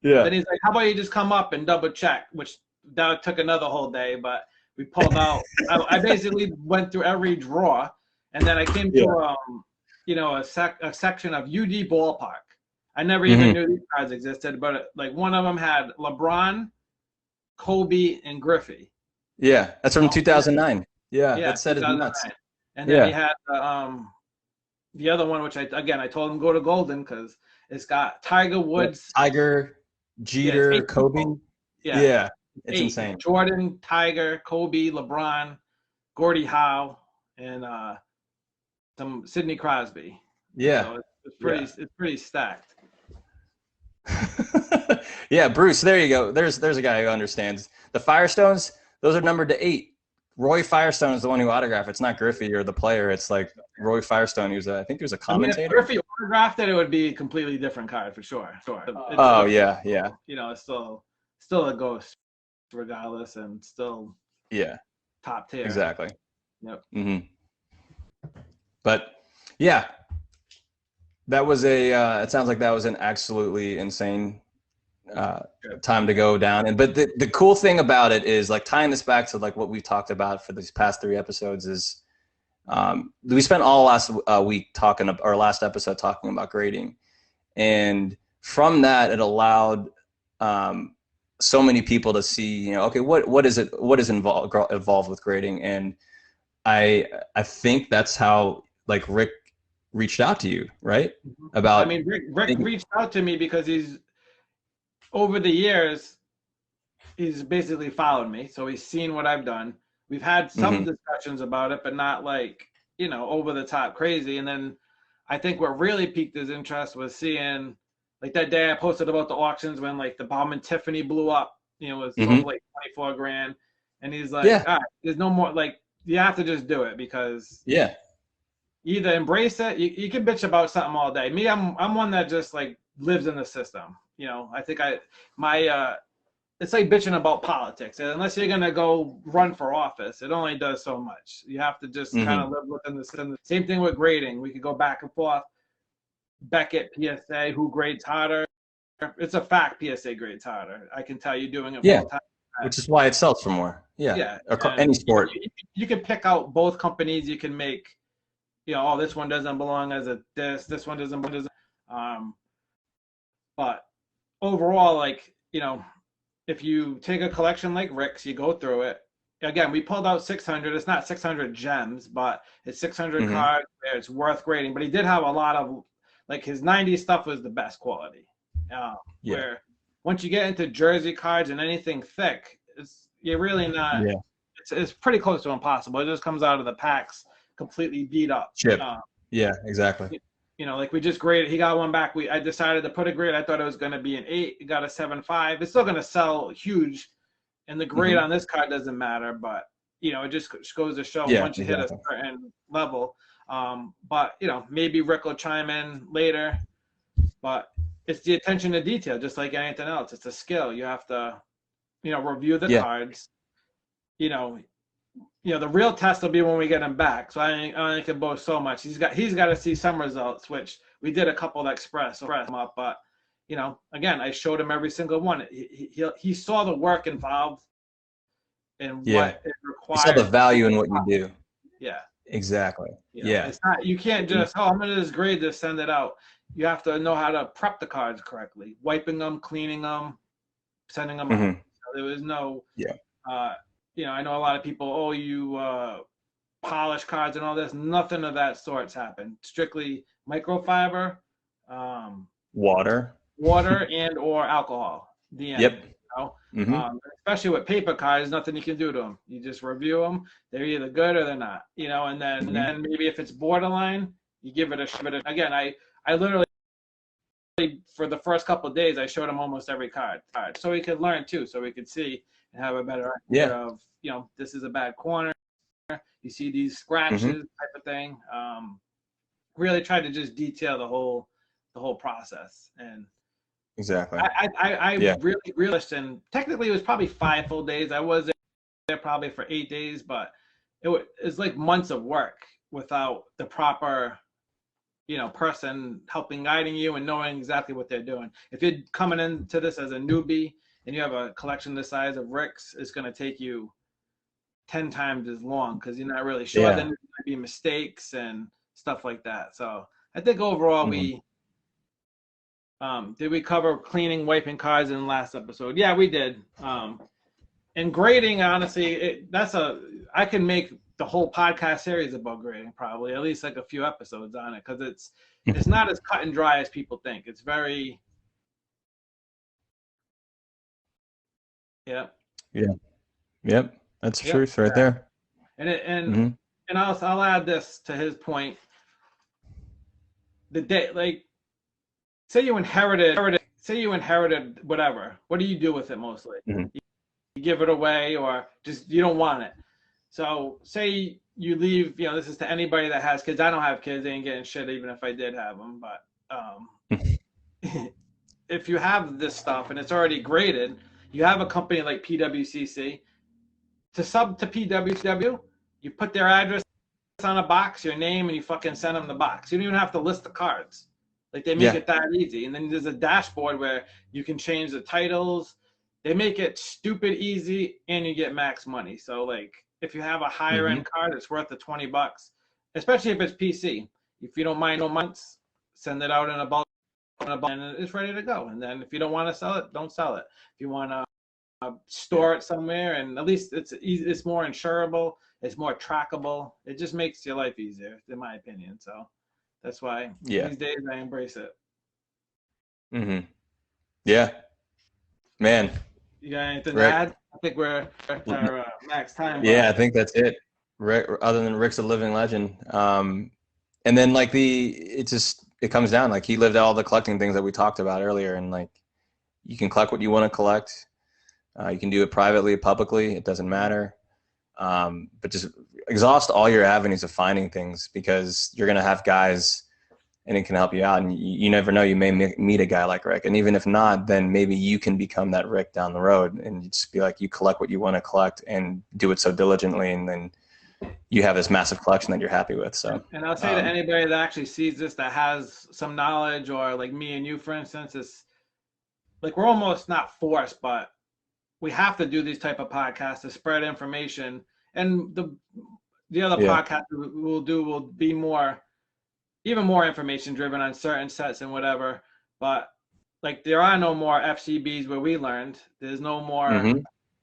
Yeah. Then he's like, how about you just come up and double check, which that took another whole day, but we pulled out. I basically went through every drawer, and then I came to a section of UD Ballpark. I never even knew these cards existed, but like one of them had LeBron, Kobe, and Griffey. Yeah, that's from 2009. Yeah, that set is nuts. And then he had the other one, which I told him go to Golden because it's got Tiger Woods, Tiger, Jeter, Kobe. Yeah, it's insane. Jordan, Tiger, Kobe, LeBron, Gordie Howe, and some Sidney Crosby. Yeah, so it's pretty stacked. Yeah, Bruce, there you go. There's a guy who understands. The Firestones, those are numbered to 8. Roy Firestone is the one who autographed. It's not Griffey or the player. It's like Roy Firestone. I think he was a commentator. If Griffey autographed it, it would be a completely different card for sure. Yeah. You know, it's still a ghost regardless, and still top tier. Exactly. Yep. But yeah, that was it sounds like that was an absolutely insane time to go down. But the cool thing about it is, like, tying this back to like what we've talked about for these past 3 episodes is we spent all last last episode talking about grading, and from that it allowed so many people to see, you know, okay, what is involved with grading. And I think that's how, like, Rick reached out to you, right? Rick reached out to me because he's, over the years, he's basically followed me. So he's seen what I've done. We've had some discussions about it, but not like, you know, over the top crazy. And then I think what really piqued his interest was seeing, like, that day I posted about the auctions when like the Bauman Tiffany blew up, you know, it was sold like 24 grand. And he's like, all right, there's no more, like, you have to just do it, because either embrace it. You can bitch about something all day. Me, I'm one that just like lives in the system. You know, I think it's like bitching about politics. And unless you're gonna go run for office, it only does so much. You have to just kind of live within the system. Same thing with grading. We could go back and forth. Beckett, PSA, who grades harder? It's a fact. PSA grades harder. I can tell you doing it full time. Which is why it sells for more. Yeah. Any sport. You can pick out both companies. You can make, you know, this one doesn't belong as this one doesn't. But overall, like, you know, if you take a collection like Rick's, you go through it. Again, we pulled out 600. It's not 600 gems, but it's 600 cards. It's worth grading. But he did have a lot of, like, his 90s stuff was the best quality. Where once you get into jersey cards and anything thick, you're really not. Yeah. It's pretty close to impossible. It just comes out of the packs completely beat up. Chip. Yeah, exactly. You know, like, we just graded. He got one back. I decided to put a grade. I thought it was going to be an 8. It got a 7.5. It's still going to sell huge, and the grade on this card doesn't matter. But, You know, it just goes to show Yeah, once you hit a certain level. But you know, maybe Rick will chime in later. But it's the attention to detail, just like anything else. It's a skill. You have to, you know, review the cards. You know, the real test will be when we get him back. So I only can boast so much. He's got to see some results, which we did a couple of express him up. But you know, again, I showed him every single one. He saw the work involved and what it requires. He saw the value in what you do. Yeah. Exactly. You know, it's not, you can't just, I'm going to just grade this, send it out. You have to know how to prep the cards correctly, wiping them, cleaning them, sending them out. So there was no, you know, I know a lot of people, oh, you polish cards and all this. Nothing of that sorts happened. Strictly microfiber, water and or alcohol. The end. Yep. You know? Especially with paper cards, nothing you can do to them. You just review them. They're either good or they're not. You know, and then maybe if it's borderline, you give it a shot. Again, I literally, for the first couple of days, I showed him almost every card, so he could learn too, so he could see and have a better idea of, you know, this is a bad corner. You see these scratches, type of thing. Really tried to just detail the whole process. And exactly. I really realized, and technically it was probably 5 full days. I was there probably for 8 days, but it's like months of work without the proper, you know, person helping, guiding you and knowing exactly what they're doing. If you're coming into this as a newbie and you have a collection the size of Rick's, it's going to take you 10 times as long because you're not really sure. Then there's going to be mistakes and stuff like that. So I think overall we did we cover cleaning, wiping cards in the last episode? Yeah, we did. And grading, honestly, I can make the whole podcast series about grading, probably at least like a few episodes on it, because it's not as cut and dry as people think. It's very Yep, that's truth right there. And I'll add this to his point. The day, like, say you inherited whatever. What do you do with it mostly? You give it away, or just you don't want it. So say you leave, you know, this is to anybody that has kids. I don't have kids, they ain't getting shit even if I did have them. But if you have this stuff and it's already graded, you have a company like PWCC. To sub to PWCW, you put their address on a box, your name, and you fucking send them the box. You don't even have to list the cards. Like, they make it that easy. And then there's a dashboard where you can change the titles. They make it stupid easy, and you get max money. So, like, if you have a higher end card, it's worth the $20, especially if it's PC. If you don't mind no months, send it out in a bulk, and it's ready to go. And then if you don't want to sell it, don't sell it. If you want to store it somewhere, and at least it's more insurable, it's more trackable. It just makes your life easier, in my opinion. So that's why these days I embrace it. Yeah, man. You got anything to add? I think we're at our max time. Yeah, I think that's it. Rick, other than Rick's a living legend. And then like it comes down, like, he lived out all the collecting things that we talked about earlier, and like, you can collect what you want to collect. You can do it privately, publicly, it doesn't matter. But just exhaust all your avenues of finding things, because you're going to have guys and it can help you out. And you never know, you may meet a guy like Rick. And even if not, then maybe you can become that Rick down the road, and just be like, you collect what you want to collect and do it so diligently. And then you have this massive collection that you're happy with. So, and I'll say to anybody that actually sees this, that has some knowledge, or like me and you, for instance, it's like, we're almost not forced, but we have to do these type of podcasts to spread information. And the other podcast we'll do will be even more information driven on certain sets and whatever. But like, there are no more FCBs where we learned. There's no more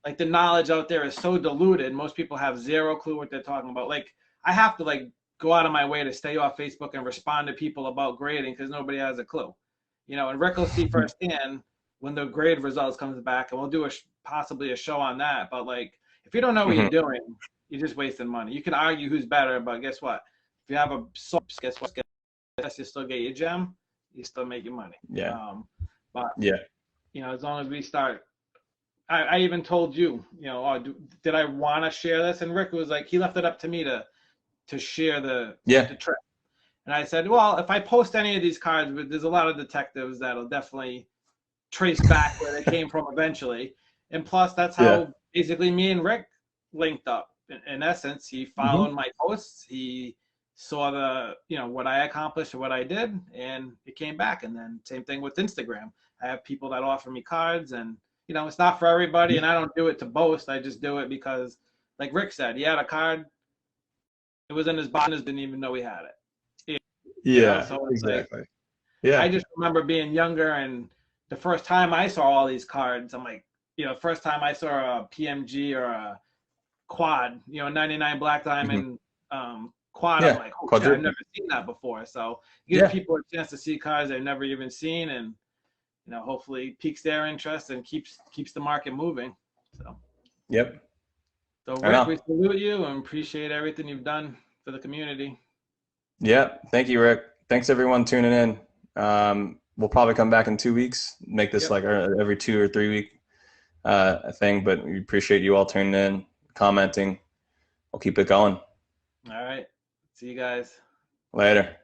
like, the knowledge out there is so diluted. Most people have zero clue what they're talking about. Like, I have to like go out of my way to stay off Facebook and respond to people about grading, because nobody has a clue. You know, and Rick will see firsthand when the grade results comes back, and we'll do possibly a show on that. But like, if you don't know what you're doing, you're just wasting money. You can argue who's better, but guess what? If you have a source, guess what? You still get your gem, you still make your money. But you know, as long as we start I even told you, oh, did I want to share this? And Rick was like, he left it up to me to share the trip. And I said, well, if I post any of these cards, there's a lot of detectives that'll definitely trace back where they came from eventually. And plus, that's how basically me and Rick linked up. In essence, he followed my posts. He saw what I accomplished or what I did, and it came back. And then same thing with Instagram. I have people that offer me cards, and it's not for everybody, and I don't do it to boast. I just do it because, like Rick said, he had a card. It was in his box, didn't even know he had it. So it's exactly. I just remember being younger, and the first time I saw all these cards, I'm like, first time I saw a PMG or a quad, 99 Black Diamond quad, I'm like, oh, shit, I've never seen that before. So it gives people a chance to see cards they've never even seen, and hopefully piques their interest and keeps the market moving. So So Rick, we salute you and appreciate everything you've done for the community. Yeah, thank you, Rick. Thanks everyone tuning in. We'll probably come back in 2 weeks, make this like every 2 or 3 week thing, but we appreciate you all tuning in, commenting. We'll keep it going. All right. See you guys. Later.